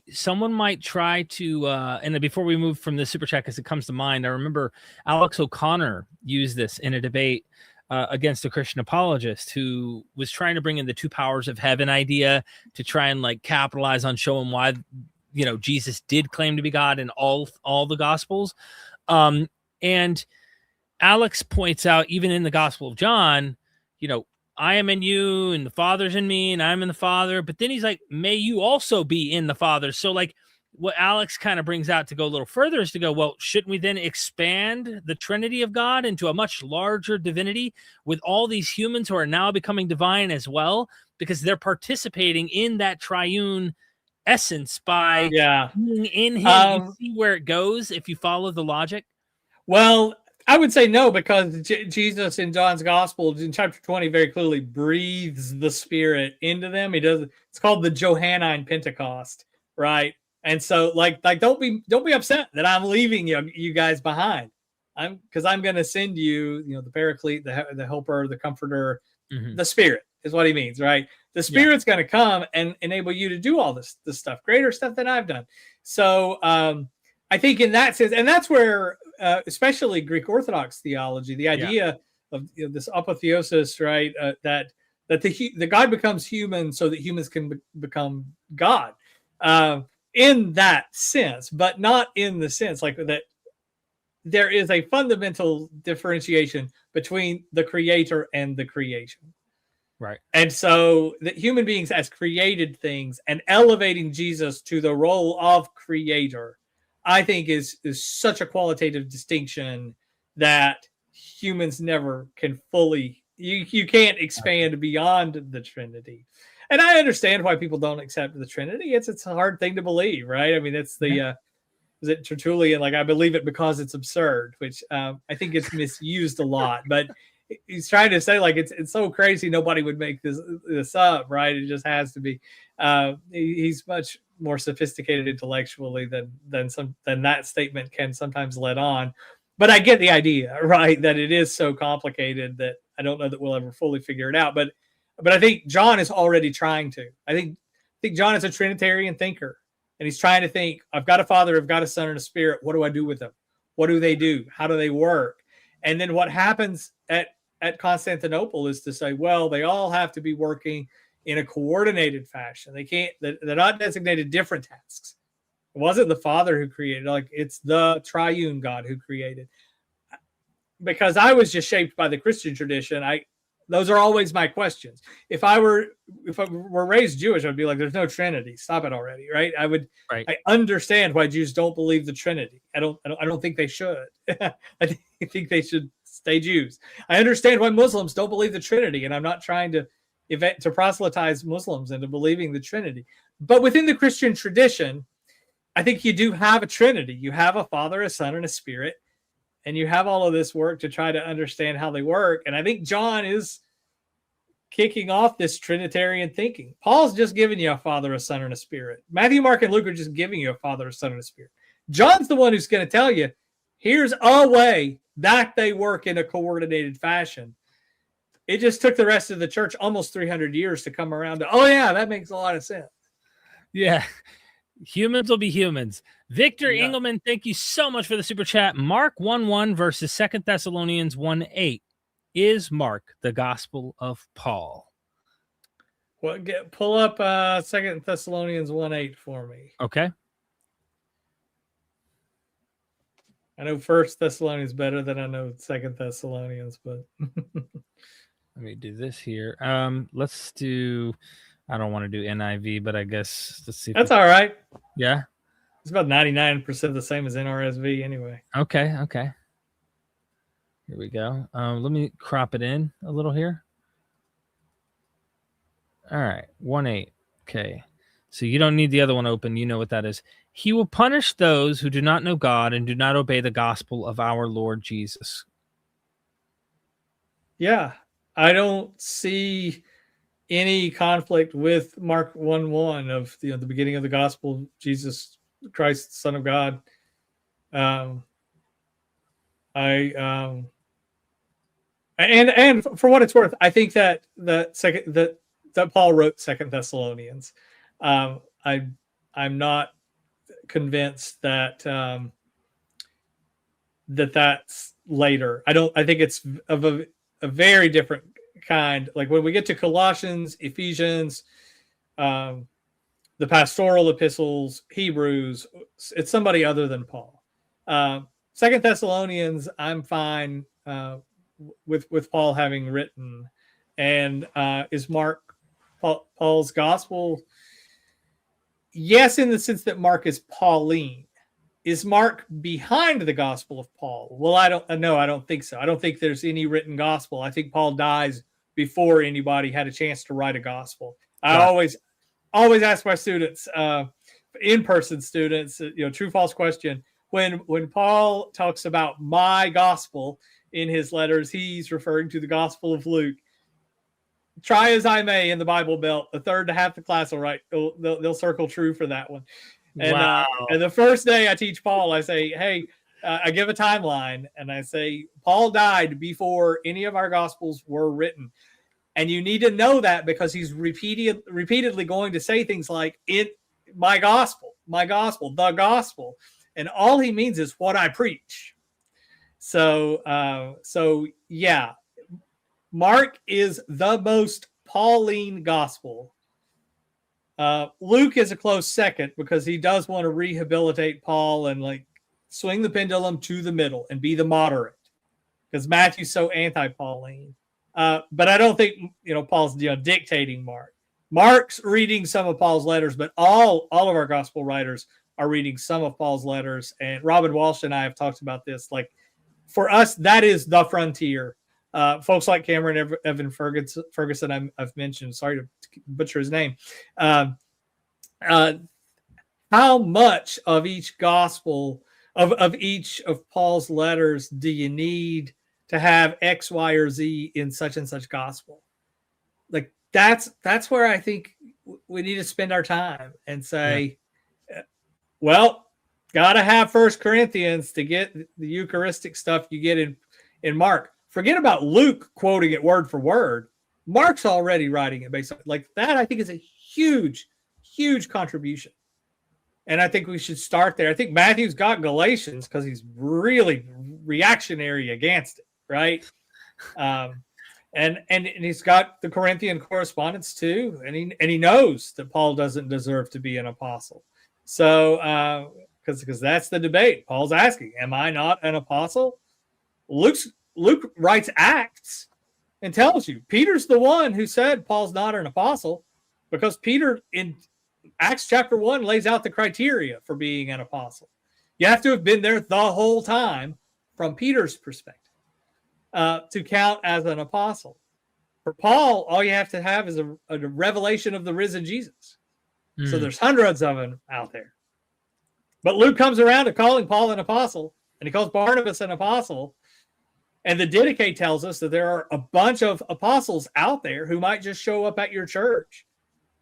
someone might try to, and before we move from the super chat, because it comes to mind, I remember Alex O'Connor used this in a debate against a Christian apologist who was trying to bring in the two powers of heaven idea to try and like capitalize on showing why, Jesus did claim to be God in all the Gospels. And Alex points out, even in the Gospel of John, I am in you and the Father's in me and I'm in the Father. But then he's like, may you also be in the Father. So like what Alex kind of brings out to go a little further is to go, well, shouldn't we then expand the Trinity of God into a much larger divinity with all these humans who are now becoming divine as well? Because they're participating in that triune essence by being in him. You see where it goes if you follow the logic? Well, I would say no, because Jesus in John's Gospel in chapter 20 very clearly breathes the Spirit into them. He does. It's called the Johannine Pentecost, right? And so, like, don't be upset that I'm leaving you guys behind. Because I'm going to send you, the Paraclete, the Helper, the Comforter, the Spirit is what he means, right? The Spirit's going to come and enable you to do all this stuff, greater stuff than I've done. So I think in that sense, and that's where. Especially Greek Orthodox theology, the idea of this apotheosis, right? That the God becomes human so that humans can become God, in that sense, but not in the sense like that. There is a fundamental differentiation between the Creator and the creation, right? And so that human beings as created things and elevating Jesus to the role of Creator, I think is such a qualitative distinction that humans never can fully, you can't expand beyond the Trinity. And I understand why people don't accept the Trinity. It's a hard thing to believe, right? I mean, it's the, is it Tertullian? Like, I believe it because it's absurd, which I think it's misused a lot, but he's trying to say like, it's so crazy. Nobody would make this up, right? It just has to be. He's much more sophisticated intellectually than that statement can sometimes let on. But I get the idea, right? That it is so complicated that I don't know that we'll ever fully figure it out. But I think John is already trying to. I think John is a Trinitarian thinker, and he's trying to think, I've got a Father, I've got a Son, and a Spirit. What do I do with them? What do they do? How do they work? And then what happens at Constantinople is to say, well, they all have to be working in a coordinated fashion. They're not designated different tasks. It wasn't the Father who created, like it's the triune God who created. Because I was just shaped by the Christian tradition, those are always my questions. If I were raised Jewish, I'd be like, there's no Trinity. Stop it already, right? I understand why Jews don't believe the Trinity. I don't think they should. I think they should stay Jews. I understand why Muslims don't believe the Trinity, and I'm not trying to proselytize Muslims into believing the Trinity. But within the Christian tradition, I think you do have a Trinity. You have a Father, a Son, and a Spirit, and you have all of this work to try to understand how they work. And I think John is kicking off this Trinitarian thinking. Paul's just giving you a Father, a Son, and a Spirit. Matthew, Mark, and Luke are just giving you a Father, a Son, and a Spirit. John's the one who's going to tell you, here's a way that they work in a coordinated fashion. It just took the rest of the church almost 300 years to come around to, oh, yeah, that makes a lot of sense. Yeah. Humans will be humans. Victor Engelman, thank you so much for the super chat. Mark 1:1 versus 2 Thessalonians 1:8. Is Mark the gospel of Paul? Well, pull up 2 Thessalonians 1:8 for me. Okay. I know 1 Thessalonians better than I know 2 Thessalonians, but let me do this here. Let's do, I don't want to do NIV, but I guess let's see. That's all right. Yeah. It's about 99% the same as NRSV anyway. Okay. Here we go. Let me crop it in a little here. All right. 1:8. Okay. So you don't need the other one open. You know what that is. He will punish those who do not know God and do not obey the gospel of our Lord Jesus. Yeah. I don't see any conflict with Mark 1:1 of the beginning of the gospel, Jesus Christ, Son of God. And for what it's worth, I think that Paul wrote 2 Thessalonians. I I'm not convinced that that's later. I think it's of a very different kind. Like when we get to Colossians, Ephesians, the pastoral epistles, Hebrews, it's somebody other than Paul. Second Thessalonians, I'm fine with Paul having written. And is Mark Paul's gospel? Yes, in the sense that Mark is Pauline. Is Mark behind the gospel of Paul? Well, I don't think so. I don't think there's any written gospel. I think Paul dies before anybody had a chance to write a gospel. I always ask my students, in-person students, true false question. When Paul talks about my gospel in his letters, he's referring to the Gospel of Luke. Try as I may in the Bible Belt, a third to half the class will write. They'll circle true for that one. And, and the first day I teach Paul, I say, hey, I give a timeline, and I say, Paul died before any of our Gospels were written. And you need to know that because he's repeatedly going to say things like, my gospel, the gospel. And all he means is what I preach. So yeah, Mark is the most Pauline gospel. Luke is a close second because he does want to rehabilitate Paul and like swing the pendulum to the middle and be the moderate, because Matthew's so anti-Pauline. But I don't think Paul's dictating Mark. Mark's reading some of Paul's letters, but all of our gospel writers are reading some of Paul's letters. And Robin Walsh and I have talked about this. Like for us, that is the frontier. Folks like Cameron Evan Ferguson, I've mentioned. Sorry to butcher his name. How much of each gospel of each of Paul's letters do you need to have X, Y, or Z in such and such gospel? Like that's where I think we need to spend our time and say, well, gotta have 1 Corinthians to get the Eucharistic stuff you get in Mark. Forget about Luke quoting it word for word. Mark's already writing it based on like that. I think is a huge, huge contribution. And I think we should start there. I think Matthew's got Galatians because he's really reactionary against it, right? And he's got the Corinthian correspondence too, and he knows that Paul doesn't deserve to be an apostle. So because that's the debate. Paul's asking, am I not an apostle? Luke writes Acts and tells you Peter's the one who said Paul's not an apostle, because Peter in Acts chapter 1 lays out the criteria for being an apostle. You have to have been there the whole time from Peter's perspective to count as an apostle. For Paul, all you have to have is a revelation of the risen Jesus. So there's hundreds of them out there. But Luke comes around to calling Paul an apostle, and he calls Barnabas an apostle. And the Didache tells us that there are a bunch of apostles out there who might just show up at your church,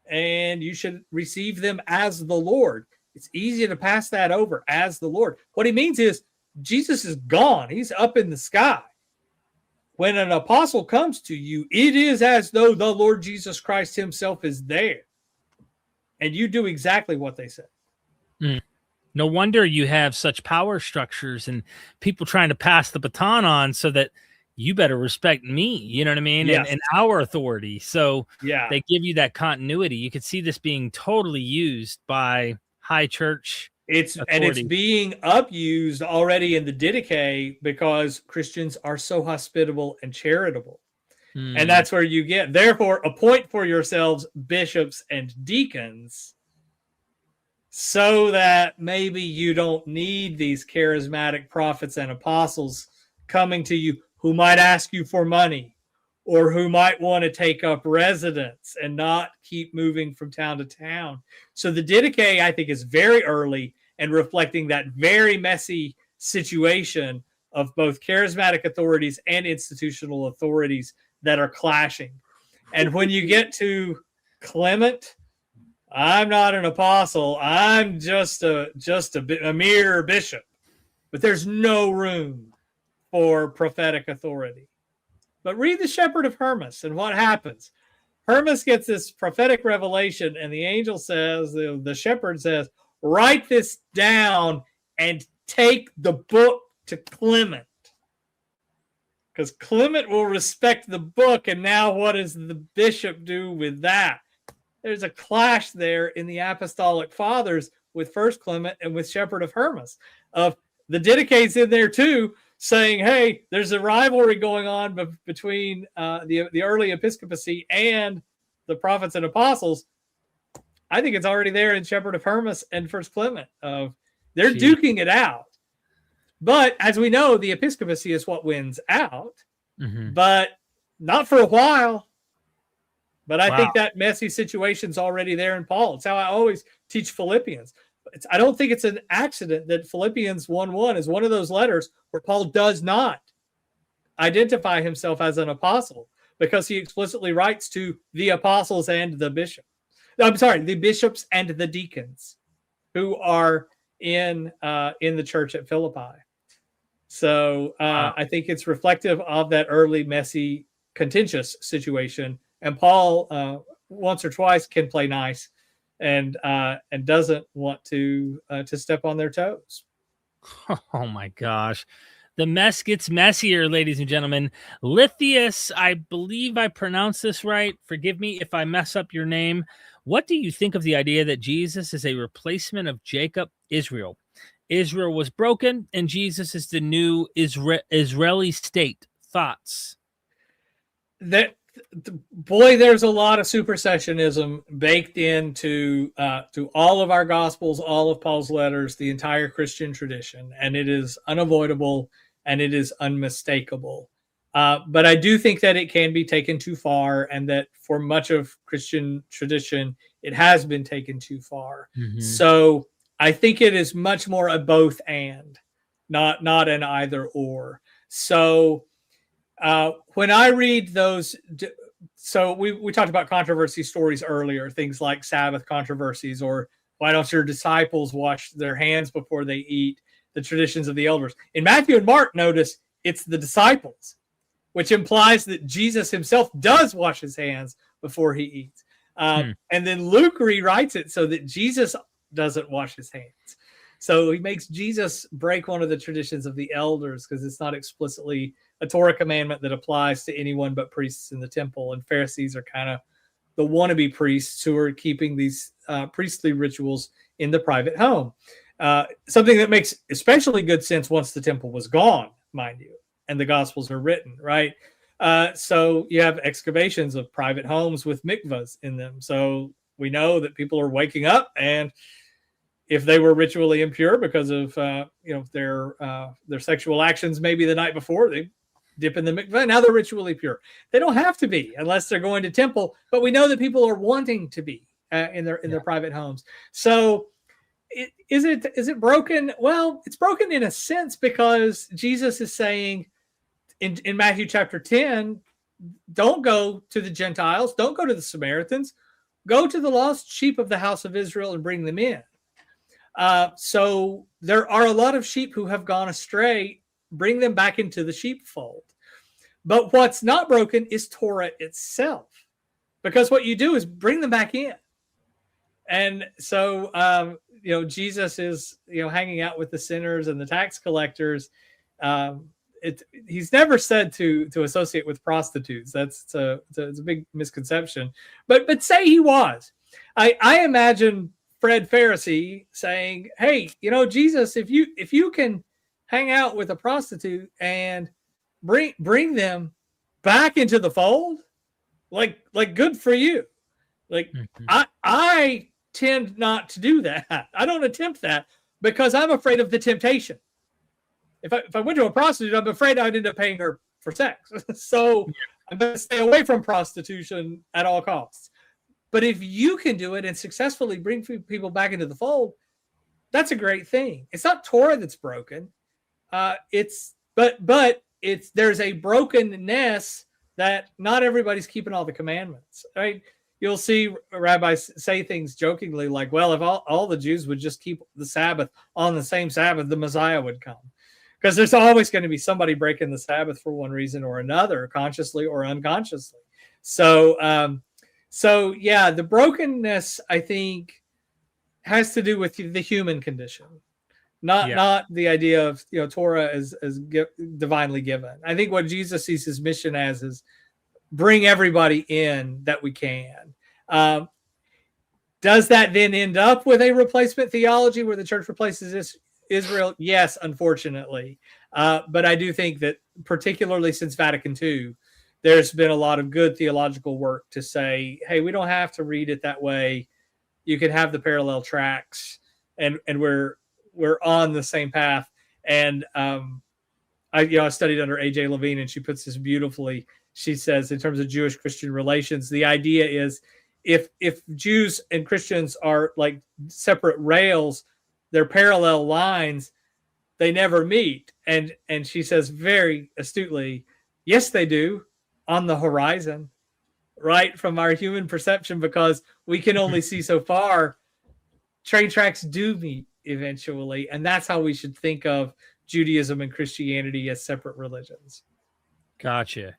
and you should receive them as the Lord. It's easy to pass that over as the Lord. What he means is Jesus is gone. He's up in the sky. When an apostle comes to you, it is as though the Lord Jesus Christ himself is there. And you do exactly what they said. No wonder you have such power structures and people trying to pass the baton on so that you better respect me, you know what I mean? Yes. And our authority. So yeah, they give you that continuity. You could see this being totally used by high church. It's being abused already in the Didache because Christians are so hospitable and charitable. And that's where you get, therefore, appoint for yourselves bishops and deacons, so that maybe you don't need these charismatic prophets and apostles coming to you who might ask you for money or who might want to take up residence and not keep moving from town to town. So the Didache, I think, is very early and reflecting that very messy situation of both charismatic authorities and institutional authorities that are clashing. And when you get to Clement, I'm not an apostle. I'm just a mere bishop. But there's no room for prophetic authority. But read the Shepherd of Hermas and what happens. Hermas gets this prophetic revelation, and the angel says, the shepherd says, write this down and take the book to Clement. Because Clement will respect the book, and now what does the bishop do with that? There's a clash there in the apostolic fathers with First Clement and with Shepherd of Hermas. Of the Didache's in there too, saying, hey, there's a rivalry going on between the early episcopacy and the prophets and apostles. I think it's already there in Shepherd of Hermas and First Clement. They're duking it out. But as we know, the episcopacy is what wins out, but not for a while. But I think that messy situation's already there in Paul. It's how I always teach Philippians. I don't think it's an accident that Philippians 1:1 is one of those letters where Paul does not identify himself as an apostle, because he explicitly writes to the apostles and the bishop. I'm sorry, the bishops and the deacons who are in the church at Philippi. So I think it's reflective of that early, messy, contentious situation. And Paul, once or twice, can play nice and doesn't want to step on their toes. Oh my gosh. The mess gets messier, ladies and gentlemen. Lithius, I believe I pronounced this right. Forgive me if I mess up your name. What do you think of the idea that Jesus is a replacement of Jacob, Israel? Israel was broken, and Jesus is the new Israeli state. Thoughts? Boy, there's a lot of supersessionism baked into to all of our Gospels, all of Paul's letters, the entire Christian tradition, and it is unavoidable and it is unmistakable. But I do think that it can be taken too far, and that for much of Christian tradition, it has been taken too far. So I think it is much more a both and, not an either or. So when I read those, so we talked about controversy stories earlier, things like Sabbath controversies, or why don't your disciples wash their hands before they eat, the traditions of the elders. In Matthew and Mark, notice it's the disciples, which implies that Jesus himself does wash his hands before he eats. And then Luke rewrites it so that Jesus doesn't wash his hands. So he makes Jesus break one of the traditions of the elders, because it's not explicitly a Torah commandment that applies to anyone but priests in the temple. And Pharisees are kind of the wannabe priests who are keeping these priestly rituals in the private home. Something that makes especially good sense once the temple was gone, mind you, and the Gospels are written, right? So you have excavations of private homes with mikvahs in them. So we know that people are waking up, and if they were ritually impure because of their sexual actions maybe the night before, they dip in the mikvah. Now they're ritually pure. They don't have to be unless they're going to temple, but we know that people are wanting to be in their private homes. So is it broken? Well, it's broken in a sense, because Jesus is saying in Matthew chapter 10, don't go to the Gentiles, don't go to the Samaritans, go to the lost sheep of the house of Israel and bring them in. So there are a lot of sheep who have gone astray. Bring them back into the sheepfold. But what's not broken is Torah itself, because what you do is bring them back in. And so, Jesus is, hanging out with the sinners and the tax collectors. He's never said to associate with prostitutes. It's a big misconception. But say he was. I imagine Fred Pharisee saying, "Hey, Jesus, if you can hang out with a prostitute and bring them back into the fold, like good for you." Like I tend not to do that. I don't attempt that because I'm afraid of the temptation. If I went to a prostitute, I'm afraid I'd end up paying her for sex. So I'm going to stay away from prostitution at all costs. But if you can do it and successfully bring people back into the fold, that's a great thing. It's not Torah that's broken. There's a brokenness that not everybody's keeping all the commandments, right? You'll see rabbis say things jokingly like, well, if all the Jews would just keep the Sabbath on the same Sabbath, the Messiah would come. Because there's always going to be somebody breaking the Sabbath for one reason or another, consciously or unconsciously. So So yeah, the brokenness, I think, has to do with the human condition, not the idea of Torah as divinely given. I think what Jesus sees his mission as is bring everybody in that we can. Does that then end up with a replacement theology where the church replaces Israel? Yes, unfortunately. But I do think that particularly since Vatican II, there's been a lot of good theological work to say, hey, we don't have to read it that way. You can have the parallel tracks, and we're on the same path. And I studied under A.J. Levine, and she puts this beautifully. She says, in terms of Jewish-Christian relations, the idea is if Jews and Christians are like separate rails, they're parallel lines, they never meet. And she says very astutely, yes, they do, on the horizon, right? From our human perception, because we can only see so far. Train tracks do meet eventually, and that's how we should think of Judaism and Christianity as separate religions. Gotcha.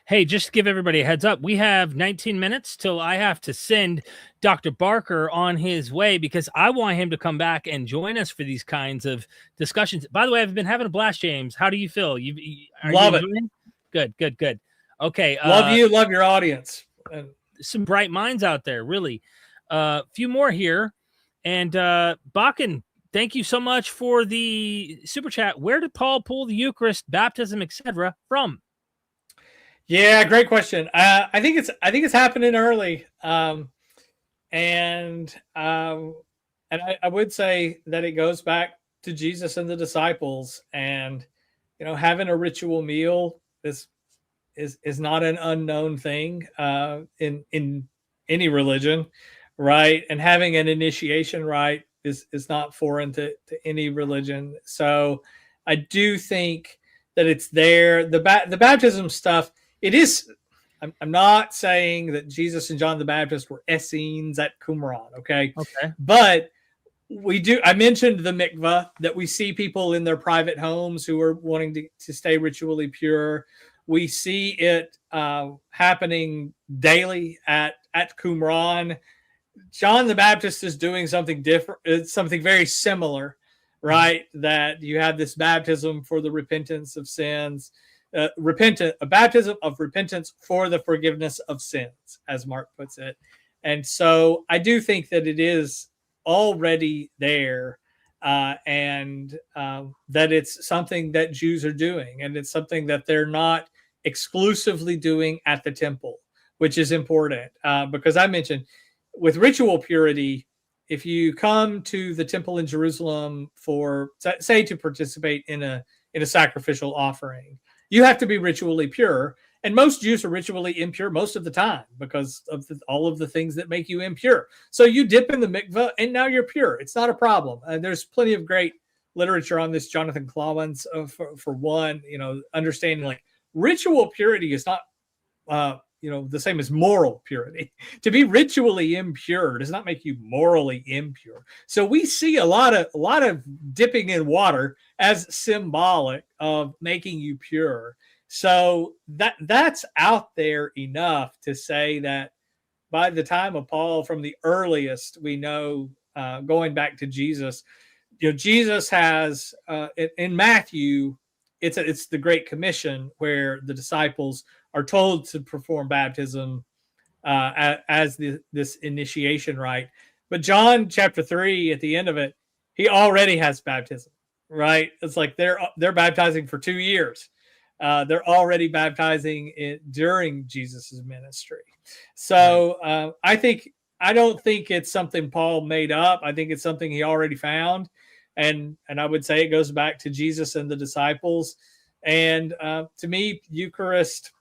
Hey, just to give everybody a heads up, we have 19 minutes till I have to send Dr. Barker on his way because I want him to come back and join us for these kinds of discussions. By the way, I've been having a blast, James. How do you feel? Love it. Good. Okay. Love your audience. Some bright minds out there, really. A few more here. And Bakken, thank you so much for the super chat. Where did Paul pull the Eucharist, baptism, etc. from? Yeah, great question. I think it's happening early, and I would say that it goes back to Jesus and the disciples, and having a ritual meal is not an unknown thing in any religion, right? And having an initiation rite is not foreign to any religion. So I do think that it's there. The baptism stuff, it is. I'm not saying that Jesus and John the Baptist were Essenes at Qumran, okay? But we do. I mentioned the mikvah, that we see people in their private homes who are wanting to stay ritually pure. We see it happening daily at Qumran. John the Baptist is doing something different. It's something very similar, right? That you have this baptism for the repentance of sins, a baptism of repentance for the forgiveness of sins, as Mark puts it. And so I do think that it is already there, and that it's something that Jews are doing, and it's something that they're not exclusively doing at the temple, which is important, because I mentioned with ritual purity, if you come to the temple in Jerusalem for, say, to participate in a sacrificial offering, you have to be ritually pure. And most Jews are ritually impure most of the time because of all of the things that make you impure. So you dip in the mikveh and now you're pure. It's not a problem. There's plenty of great literature on this. Jonathan Clawans, for one, understanding like ritual purity is not the same as moral purity. To be ritually impure does not make you morally impure. So we see a lot of dipping in water as symbolic of making you pure. So that's out there enough to say that by the time of Paul, from the earliest we know, going back to Jesus, Jesus has in Matthew, it's the Great Commission where the disciples are told to perform baptism as this initiation rite. But John chapter 3, at the end of it, he already has baptism, right? It's like they're baptizing for 2 years. They're already baptizing during Jesus's ministry. So I don't think it's something Paul made up. I think it's something he already found. And I would say it goes back to Jesus and the disciples. And to me, Eucharist,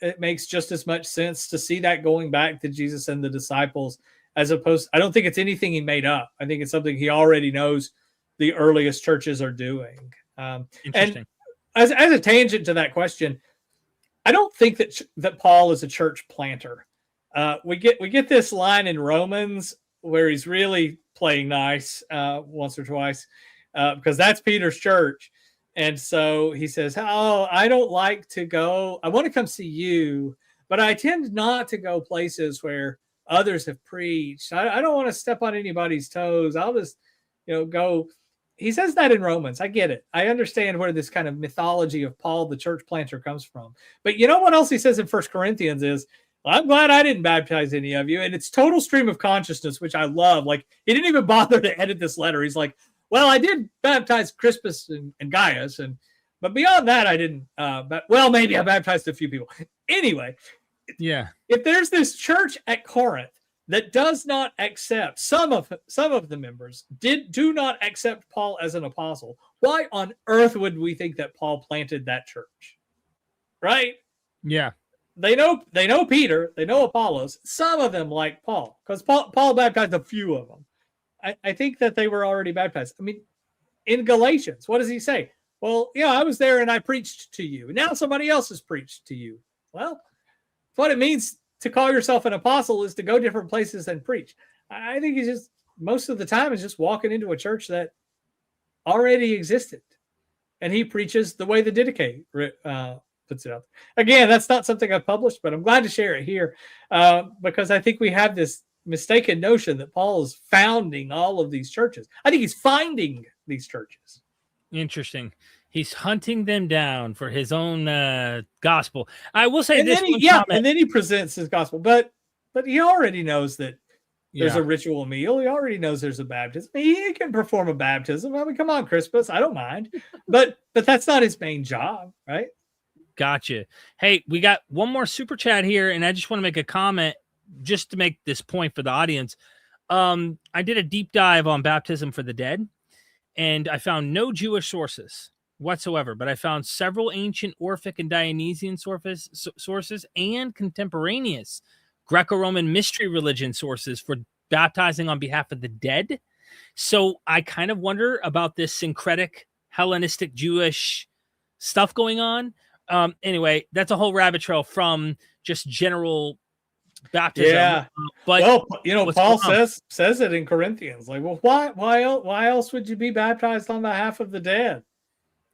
it makes just as much sense to see that going back to Jesus and the disciples, as opposed. I don't think it's anything he made up. I think it's something he already knows the earliest churches are doing. Interesting. And as a tangent to that question, I don't think that Paul is a church planter. We get this line in Romans where he's really playing nice once or twice, because that's Peter's church. And so he says, "Oh, I don't like to go. I want to come see you, but I tend not to go places where others have preached. I don't want to step on anybody's toes. I'll just, go. He says that in Romans. I get it. I understand where this kind of mythology of Paul, the church planter, comes from. But you know what else he says in 1 Corinthians is, well, I'm glad I didn't baptize any of you. And it's total stream of consciousness, which I love. Like, he didn't even bother to edit this letter. He's like, well, I did baptize Crispus and Gaius, but beyond that, I didn't. But maybe I baptized a few people. Anyway, yeah. If there's this church at Corinth that does not accept, some of the members do not accept Paul as an apostle, why on earth would we think that Paul planted that church? Right? Yeah. They know Peter, they know Apollos. Some of them like Paul, because Paul baptized a few of them. I think that they were already baptized. I mean, in Galatians, what does he say? Well, yeah, I was there and I preached to you. Now somebody else has preached to you. Well, what it means to call yourself an apostle is to go different places and preach. I think he's just, most of the time, is just walking into a church that already existed. And he preaches the way the Didache puts it out. Again, that's not something I've published, but I'm glad to share it here because I think we have this mistaken notion that Paul is founding all of these churches. I think he's finding these churches. Interesting. He's hunting them down for his own gospel. I will say and this. And then he presents his gospel, but he already knows that there's a ritual meal. He already knows there's a baptism. He can perform a baptism. I mean, come on, Crispus, I don't mind. But that's not his main job, right? Gotcha. Hey, we got one more super chat here, and I just want to make a comment just to make this point for the audience. I did a deep dive on baptism for the dead, and I found no Jewish sources whatsoever, but I found several ancient Orphic and Dionysian sources and contemporaneous Greco-Roman mystery religion sources for baptizing on behalf of the dead. So I kind of wonder about this syncretic Hellenistic Jewish stuff going on. Anyway, that's a whole rabbit trail from just general baptism. Yeah. But Paul says it in Corinthians. Like, well, why else would you be baptized on behalf of the dead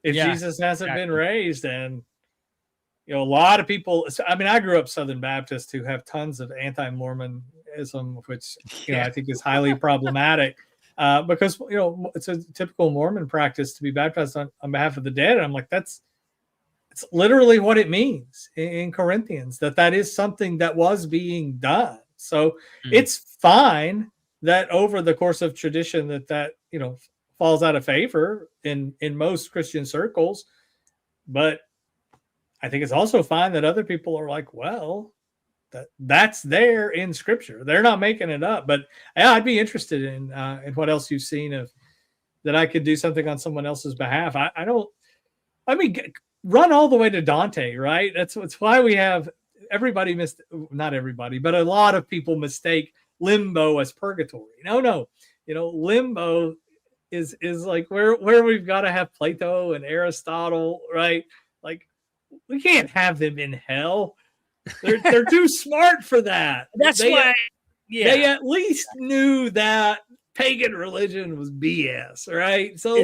if Jesus hasn't been raised? And a lot of people. I mean, I grew up Southern Baptist who have tons of anti-Mormonism, which I think is highly problematic because it's a typical Mormon practice to be baptized on behalf of the dead. And I'm like, it's literally what it means in Corinthians, that is something that was being done. So it's fine that over the course of tradition that falls out of favor in most Christian circles. But I think it's also fine that other people are like, well, that's there in Scripture. They're not making it up. But yeah, I'd be interested in what else you've seen of that I could do something on someone else's behalf. Run all the way to Dante, right? That's why we have not everybody, but a lot of people mistake limbo as purgatory. No, limbo is like where we've got to have Plato and Aristotle, right? Like, we can't have them in hell. They're too smart for that. That's why they at least knew that pagan religion was BS, right? So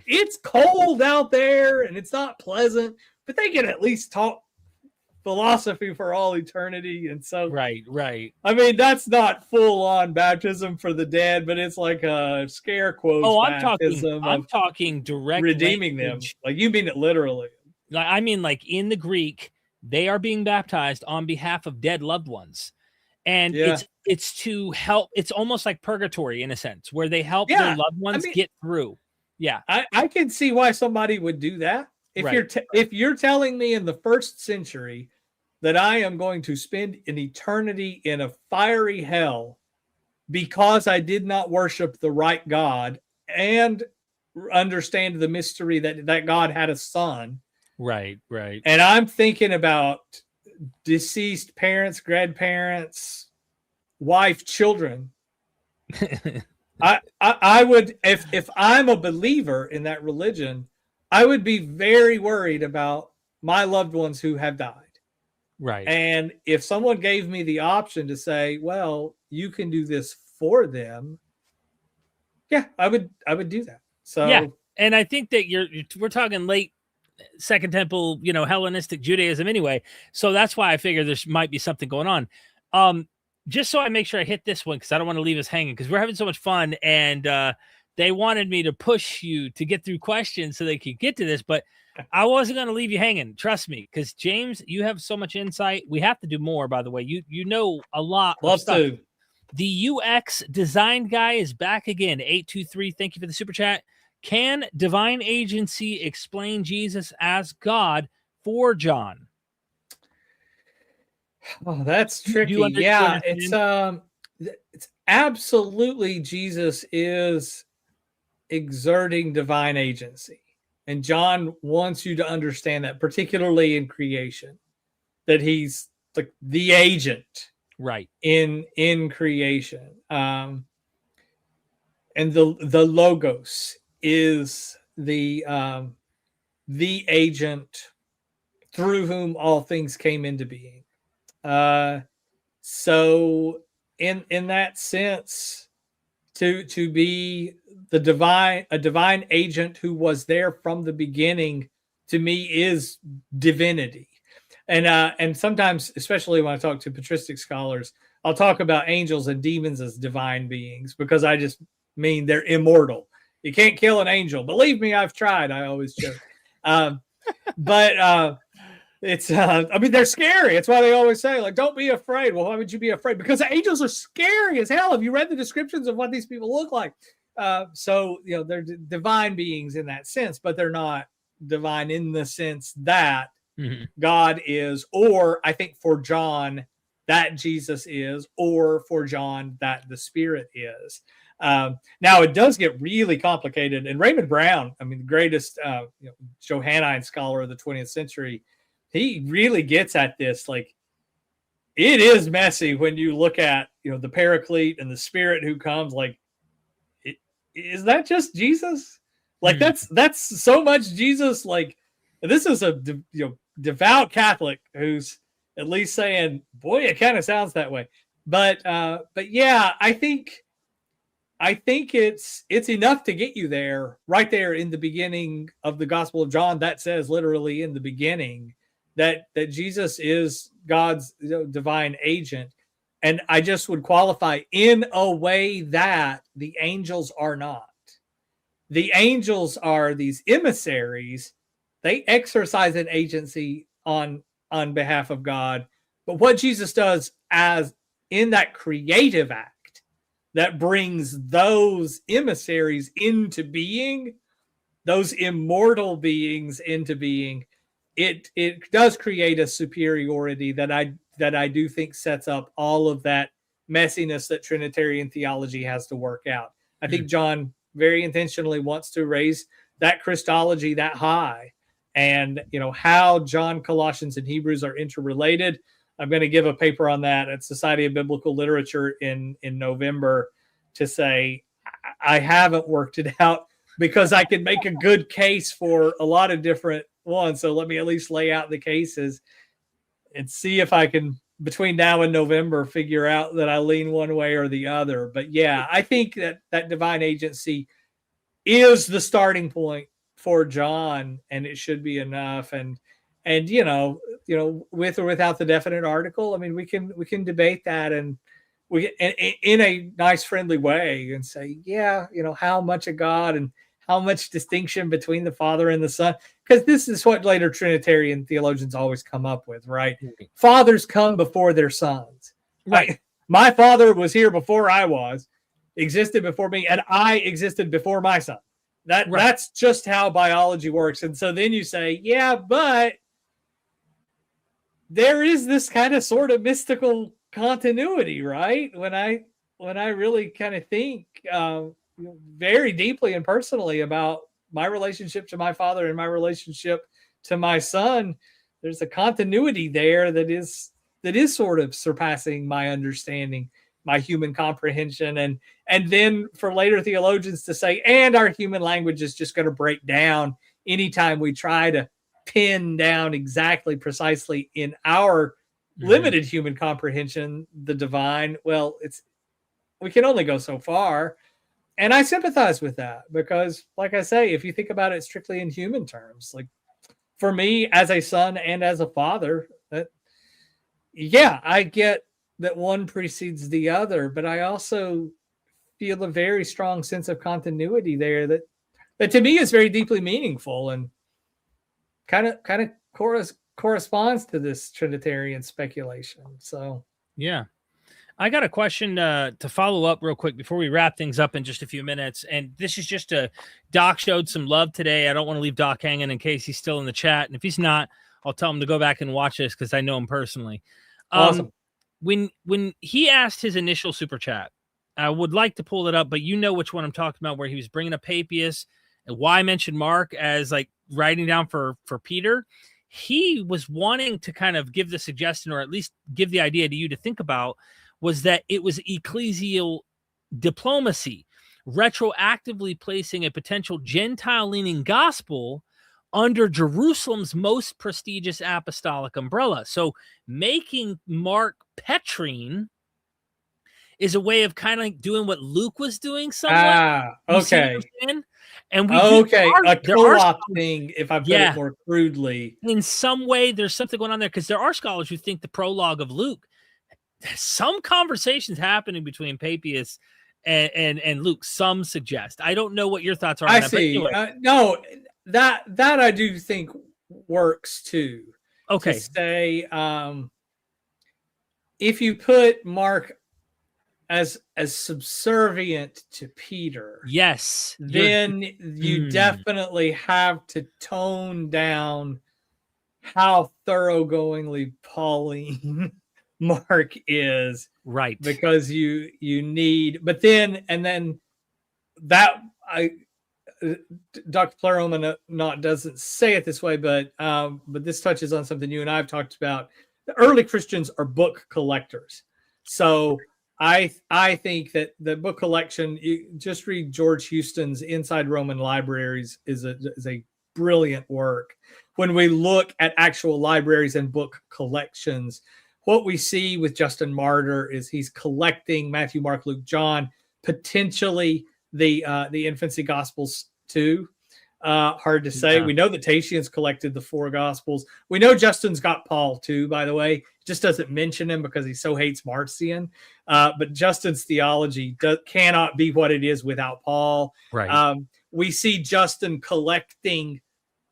it's cold out there and it's not pleasant, but they can at least talk philosophy for all eternity. And so right. I mean, that's not full on baptism for the dead, but it's like a scare quotes baptism. I'm talking direct redeeming language. them. Like, you mean it literally. I mean, like, in the Greek, they are being baptized on behalf of dead loved ones. And it's to help. It's almost like purgatory in a sense, where they help their loved ones get through. Yeah. I can see why somebody would do that. If you're telling me in the first century that I am going to spend an eternity in a fiery hell because I did not worship the right God and understand the mystery that God had a son. Right. And I'm thinking about deceased parents, grandparents, wife, children. I would, if I'm a believer in that religion, I would be very worried about my loved ones who have died. Right. And if someone gave me the option to say, well, you can do this for them, I would do that. So yeah, and I think that we're talking late Second Temple, Hellenistic Judaism anyway. So that's why I figured there might be something going on. Just so I make sure I hit this one, because I don't want to leave us hanging, because we're having so much fun, and they wanted me to push you to get through questions so they could get to this, but I wasn't going to leave you hanging. Trust me, because James, you have so much insight. We have to do more, by the way. You know a lot of stuff. To. The UX design guy is back again. 823. Thank you for the super chat. Can divine agency explain Jesus as God for John? Oh, that's tricky. Yeah, it's absolutely Jesus is exerting divine agency. And John wants you to understand that, particularly in creation, that he's like the agent, right, in creation. And the logos is the agent through whom all things came into being. So in that sense, to be a divine agent who was there from the beginning, to me, is divinity. And sometimes, especially when I talk to patristic scholars, I'll talk about angels and demons as divine beings, because I just mean they're immortal. You can't kill an angel. Believe me, I've tried. I always joke. But it's I mean, they're scary. It's why they always say, like, don't be afraid. Well, why would you be afraid? Because angels are scary as hell. Have you read the descriptions of what these people look like? So they're divine beings in that sense, but they're not divine in the sense that God is, or I think for John that Jesus is, or for John that the Spirit is. Now it does get really complicated, and Raymond Brown, I mean, the greatest Johannine scholar of the 20th century, he really gets at this. Like, it is messy when you look at the Paraclete and the Spirit who comes. Like, is that just Jesus? Like, that's so much Jesus. Like, this is a devout Catholic who's at least saying, boy, it kind of sounds that way. But yeah, I think it's enough to get you there, right there in the beginning of the Gospel of John. That says literally in the beginning that Jesus is God's divine agent. And I just would qualify in a way that the angels are not. The angels are these emissaries. They exercise an agency on behalf of God. But what Jesus does as in that creative act that brings those emissaries into being, those immortal beings into being, it does create a superiority that I do think sets up all of that messiness that Trinitarian theology has to work out. I think John very intentionally wants to raise that Christology that high. And how John, Colossians, and Hebrews are interrelated. I'm going to give a paper on that at Society of Biblical Literature in November, to say I haven't worked it out, because I can make a good case for a lot of different ones. So let me at least lay out the cases and see if I can, between now and November, figure out that I lean one way or the other. But yeah, I think that divine agency is the starting point for John, and it should be enough. And with or without the definite article, I mean, we can debate that, and we in a nice, friendly way, and say, yeah, how much of God and how much distinction between the Father and the Son, because this is what later Trinitarian theologians always come up with, right? Fathers come before their sons, right? My Father was here before I was, existed before me, and I existed before my son. That's just how biology works. And so then you say, yeah, but there is this kind of sort of mystical continuity, right? When I really kind of think very deeply and personally about my relationship to my Father and my relationship to my Son, there's a continuity there that is sort of surpassing my understanding, my human comprehension. And then for later theologians to say, and our human language is just going to break down anytime we try to pin down exactly, precisely in our limited human comprehension the divine. Well, we can only go so far. And I sympathize with that, because, like I say, if you think about it strictly in human terms, like for me as a son and as a father, that yeah, I get that one precedes the other, but I also feel a very strong sense of continuity there that to me is very deeply meaningful and kind of corresponds to this Trinitarian speculation. So Yeah. I got a question to follow up real quick before we wrap things up in just a few minutes. And this is just Doc showed some love today. I don't want to leave Doc hanging in case he's still in the chat. And if he's not, I'll tell him to go back and watch this because I know him personally. awesome. When he asked his initial super chat, I would like to pull it up, but you know which one I'm talking about, where he was bringing up Papias and why I mentioned Mark as like writing down for Peter. He was wanting to kind of give the suggestion, or at least give the idea to you to think about, was that it was ecclesial diplomacy, retroactively placing a potential Gentile-leaning gospel under Jerusalem's most prestigious apostolic umbrella. So making Mark Petrine is a way of kind of like doing what Luke was doing somewhat. Okay. And we a co-op thing, if I put it more crudely. In some way, there's something going on there, because there are scholars who think the prologue of Luke, some conversations happening between Papias and Luke, some suggest. I don't know what your thoughts are on that. I see. Anyway. No, that I do think works too. Okay. To say, if you put Mark as subservient to Peter, yes, then you definitely have to tone down how thoroughgoingly Pauline Mark is, right? Because you need, but then that Dr. Pleroman doesn't say it this way, but this touches on something you and I have talked about. The early Christians are book collectors, so I think that the book collection, you just read George Houston's Inside Roman Libraries is a brilliant work. When we look at actual libraries and book collections, what we see with Justin Martyr is he's collecting Matthew, Mark, Luke, John, potentially the infancy Gospels too. Hard to say. Yeah. We know that Tatian's collected the 4 Gospels. We know Justin's got Paul too, by the way. Just doesn't mention him because he so hates Marcion. But Justin's theology cannot be what it is without Paul. Right. We see Justin collecting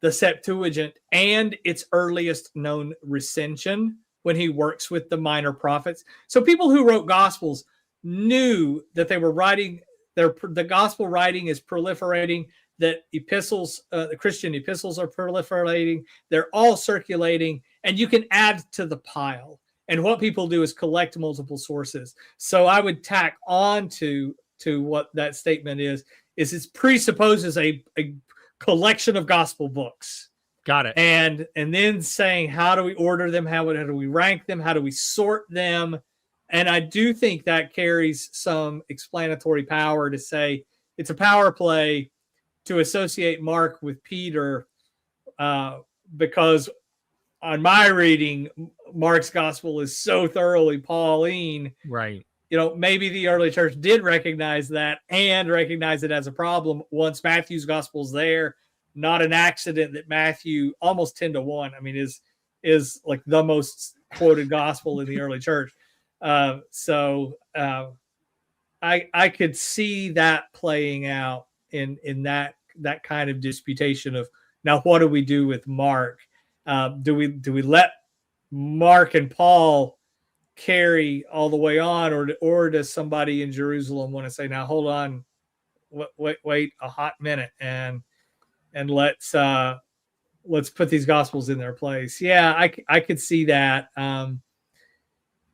the Septuagint and its earliest known recension when he works with the minor prophets. So people who wrote Gospels knew that they were writing, the Gospel writing is proliferating, that epistles, the Christian epistles are proliferating. They're all circulating, and you can add to the pile. And what people do is collect multiple sources. So I would tack on to what that statement is it presupposes a collection of gospel books. Got it. And then saying, how do we order them? How do we rank them? How do we sort them? And I do think that carries some explanatory power to say it's a power play to associate Mark with Peter, because on my reading, Mark's gospel is so thoroughly Pauline. Right. Maybe the early church did recognize that and recognize it as a problem once Matthew's gospel's there. Not an accident that Matthew, almost 10-1, I mean, is like the most quoted gospel in the early church. So I could see that playing out in that kind of disputation of, now what do we do with Mark? Do we let Mark and Paul carry all the way on, or does somebody in Jerusalem want to say, now hold on, wait a hot minute, and let's put these gospels in their place? Yeah, I could see that. And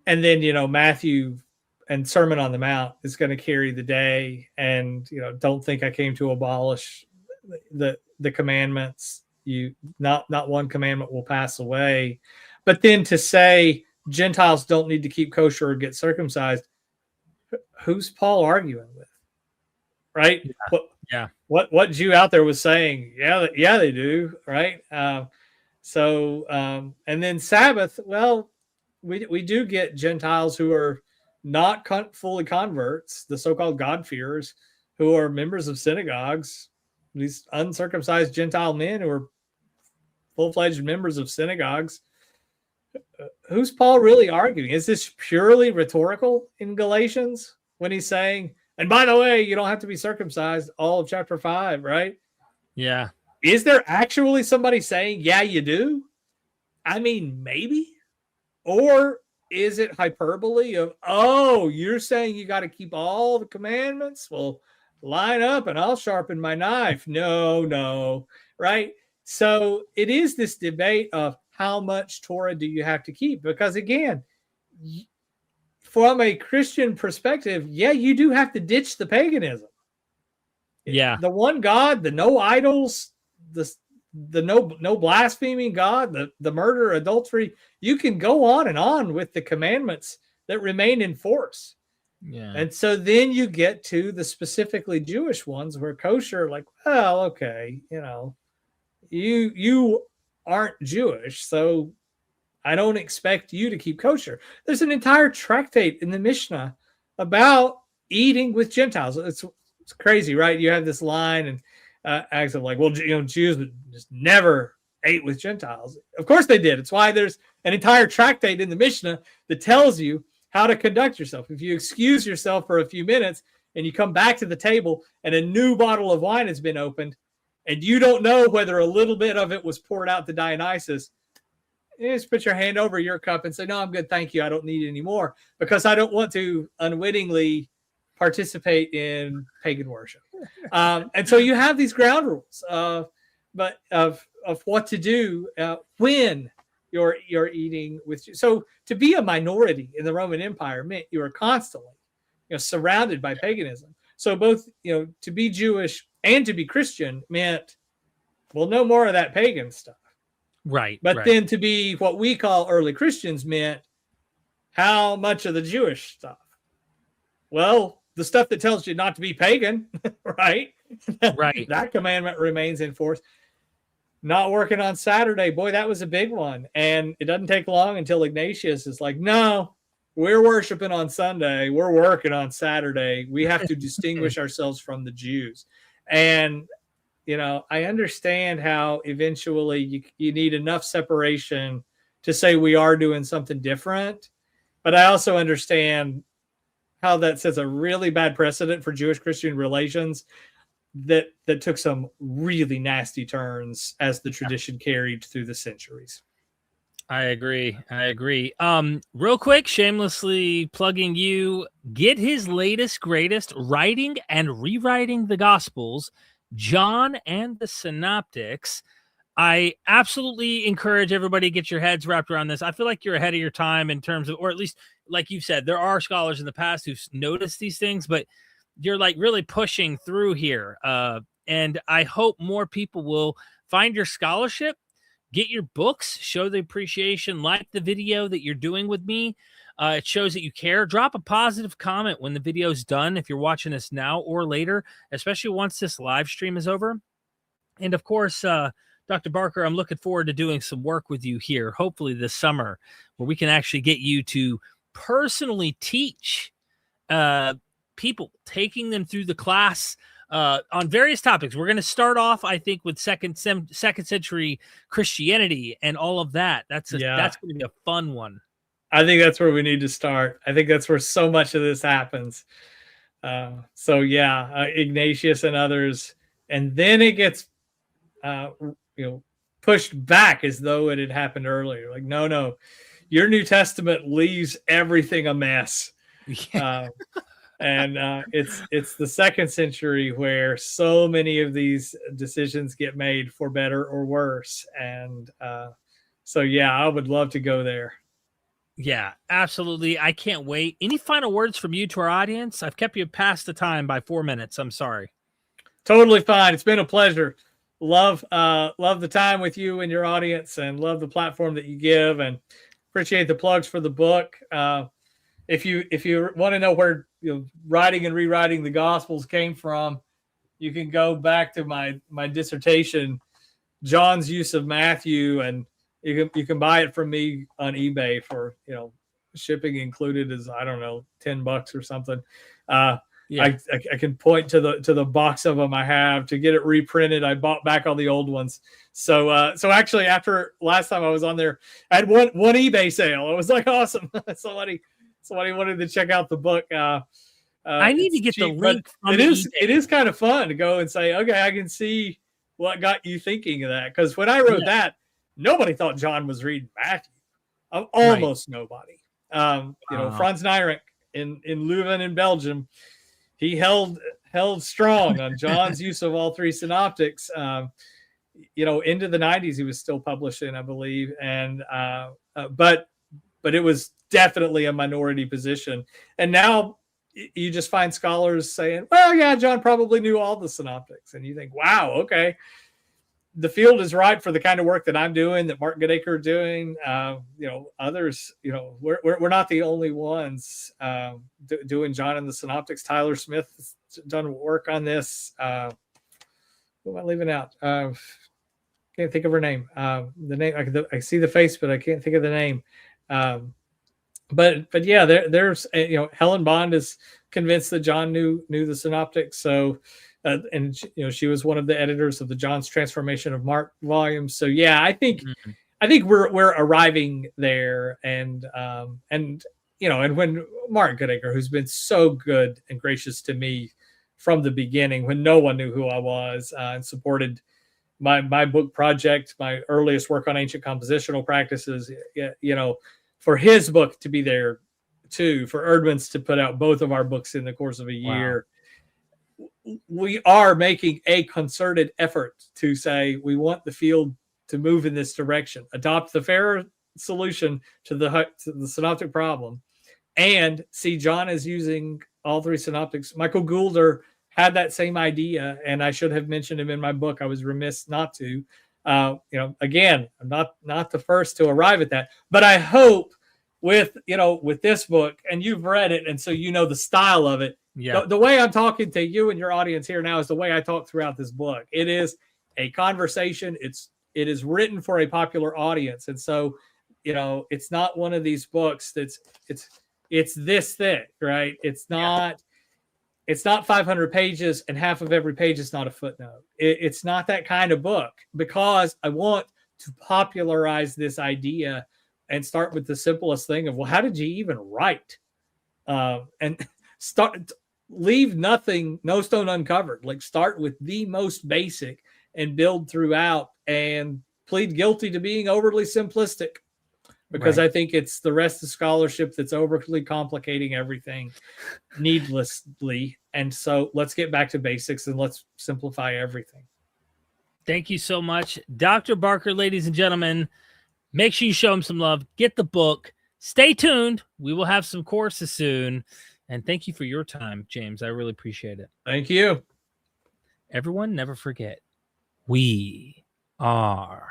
then Matthew and Sermon on the Mount is going to carry the day, and don't think I came to abolish the commandments. Not one commandment will pass away. But then to say Gentiles don't need to keep kosher or get circumcised, who's Paul arguing with? Right? Yeah. What Jew out there was saying, yeah, they do, right? And then Sabbath, well, we do get Gentiles who are not fully converts, the so-called God-fearers, who are members of synagogues, these uncircumcised Gentile men who are full-fledged members of synagogues. Who's Paul really arguing? Is this purely rhetorical in Galatians when he's saying, and by the way, you don't have to be circumcised, all of chapter 5, right? Yeah. Is there actually somebody saying, yeah, you do? I mean, maybe. Or is it hyperbole of, oh, you're saying you got to keep all the commandments? Well, line up and I'll sharpen my knife. No, right? So it is this debate of how much Torah do you have to keep? Because again, from a Christian perspective, yeah, you do have to ditch the paganism. Yeah. The one God, the no idols, the no blaspheming God, the murder, adultery, you can go on and on with the commandments that remain in force. Yeah. And so then you get to the specifically Jewish ones where kosher, like, well, okay, you aren't Jewish, so I don't expect you to keep kosher. There's an entire tractate in the Mishnah about eating with Gentiles. It's crazy, right? You have this line and acts of like, well, Jews just never ate with Gentiles. Of course they did. It's why there's an entire tractate in the Mishnah that tells you how to conduct yourself. If you excuse yourself for a few minutes and you come back to the table and a new bottle of wine has been opened and you don't know whether a little bit of it was poured out to Dionysus, you just put your hand over your cup and say, no, I'm good. Thank you. I don't need any more because I don't want to unwittingly participate in pagan worship. And so you have these ground rules of what to do when you're eating with. So to be a minority in the Roman Empire meant you were constantly, surrounded by paganism. So both, to be Jewish and to be Christian meant, well, no more of that pagan stuff. Right. But then to be what we call early Christians meant how much of the Jewish stuff? Well, the stuff that tells you not to be pagan, right? Right. That commandment remains in force. Not working on Saturday. Boy, that was a big one. And it doesn't take long until Ignatius is like, no, we're worshiping on Sunday. We're working on Saturday. We have to distinguish ourselves from the Jews. And, I understand how eventually you need enough separation to say we are doing something different. But I also understand how that sets a really bad precedent for Jewish-Christian relations that took some really nasty turns as the tradition carried through the centuries. I agree. Real quick, shamelessly plugging you, get his latest, greatest writing and rewriting the Gospels, John and the Synoptics. I absolutely encourage everybody to get your heads wrapped around this. I feel like you're ahead of your time in terms of, or at least, like you said, there are scholars in the past who've noticed these things, but you're like really pushing through here. And I hope more people will find your scholarship, get your books, show the appreciation, like the video that you're doing with me. It shows that you care. Drop a positive comment when the video's done, if you're watching this now or later, especially once this live stream is over. And of course, Dr. Barker, I'm looking forward to doing some work with you here, hopefully this summer, where we can actually get you to personally teach people, taking them through the class on various topics. We're going to start off, I think, with second century Christianity and all of that. That's going to be a fun one. I think that's where we need to start. I think that's where so much of this happens. Ignatius and others, and then it gets pushed back as though it had happened earlier. Like, no, your New Testament leaves everything a mess. Yeah. And it's the second century where so many of these decisions get made for better or worse. And I would love to go there. Yeah, absolutely. I can't wait. Any final words from you to our audience? I've kept you past the time by 4 minutes. I'm sorry. Totally fine. It's been a pleasure. Love the time with you and your audience, and love the platform that you give, and appreciate the plugs for the book. If you want to know where writing and rewriting the Gospels came from, you can go back to my dissertation, John's use of Matthew, and you can buy it from me on eBay for shipping included is, I don't know, $10 or something. Yeah. I can point to the box of them I have. To get it reprinted, I bought back all the old ones. So actually, after last time I was on there, I had one eBay sale. It was like awesome. somebody wanted to check out the book. I need to get cheap, the link. It is kind of fun to go and say, okay, I can see what got you thinking of that. Because when I wrote that, nobody thought John was reading Matthew. Almost nobody. Franz Nijrink in Leuven in Belgium, he held strong on John's use of all three synoptics. Into the 90s, he was still publishing, I believe, and but it was definitely a minority position. And now you just find scholars saying, well, yeah, John probably knew all the synoptics, and you think, wow, okay, the field is ripe for the kind of work that I'm doing, that Mark Goodacre doing. Others, we're not the only ones doing John and the Synoptics. Tyler Smith has done work on this. Who am I leaving out? Can't think of her name. The name, I see the face, but I can't think of the name. But yeah, there's Helen Bond is convinced that John knew the Synoptics. So. And she was one of the editors of the John's Transformation of Mark volume. So yeah, I think we're arriving there, and when Mark Goodacre, who's been so good and gracious to me from the beginning, when no one knew who I was, and supported my book project, my earliest work on ancient compositional practices, for his book to be there too, for Erdman's to put out both of our books in the course of a year. Wow. We are making a concerted effort to say we want the field to move in this direction, adopt the fairer solution to the synoptic problem, and see John as using all three synoptics. Michael Goulder had that same idea, and I should have mentioned him in my book. I was remiss not to. Again, I'm not the first to arrive at that, but I hope with this book, and you've read it, and so the style of it. Yeah. The way I'm talking to you and your audience here now is the way I talk throughout this book. It is a conversation. It is written for a popular audience. And so, it's not one of these books it's this thick, right? It's not 500 pages and half of every page is not a footnote. It's not that kind of book, because I want to popularize this idea and start with the simplest thing of, well, how did you even write? And leave no stone uncovered. Like, start with the most basic and build throughout, and plead guilty to being overly simplistic, because I think it's the rest of scholarship that's overly complicating everything needlessly. And so let's get back to basics and let's simplify everything. Thank you so much, Dr. Barker. Ladies and gentlemen, make sure you show him some love. Get the book. Stay tuned. We will have some courses soon. And thank you for your time, James. I really appreciate it. Thank you. Everyone, never forget, we are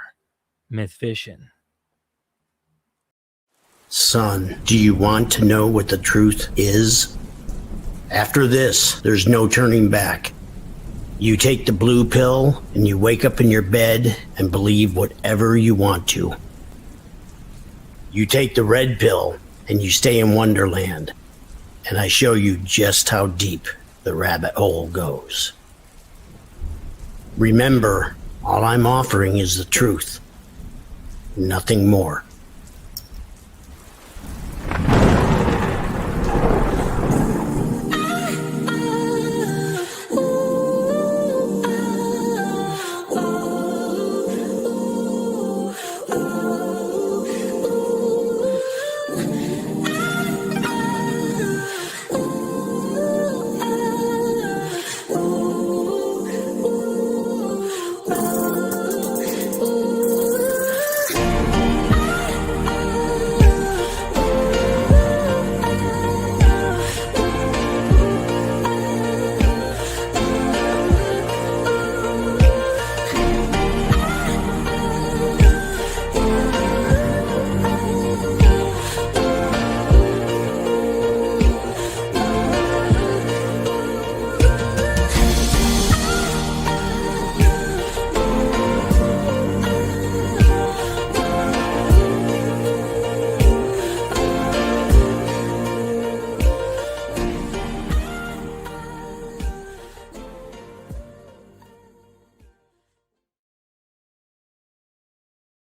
Mythvision. Son, do you want to know what the truth is? After this, there's no turning back. You take the blue pill and you wake up in your bed and believe whatever you want to. You take the red pill and you stay in Wonderland. And I show you just how deep the rabbit hole goes. Remember, all I'm offering is the truth. Nothing more.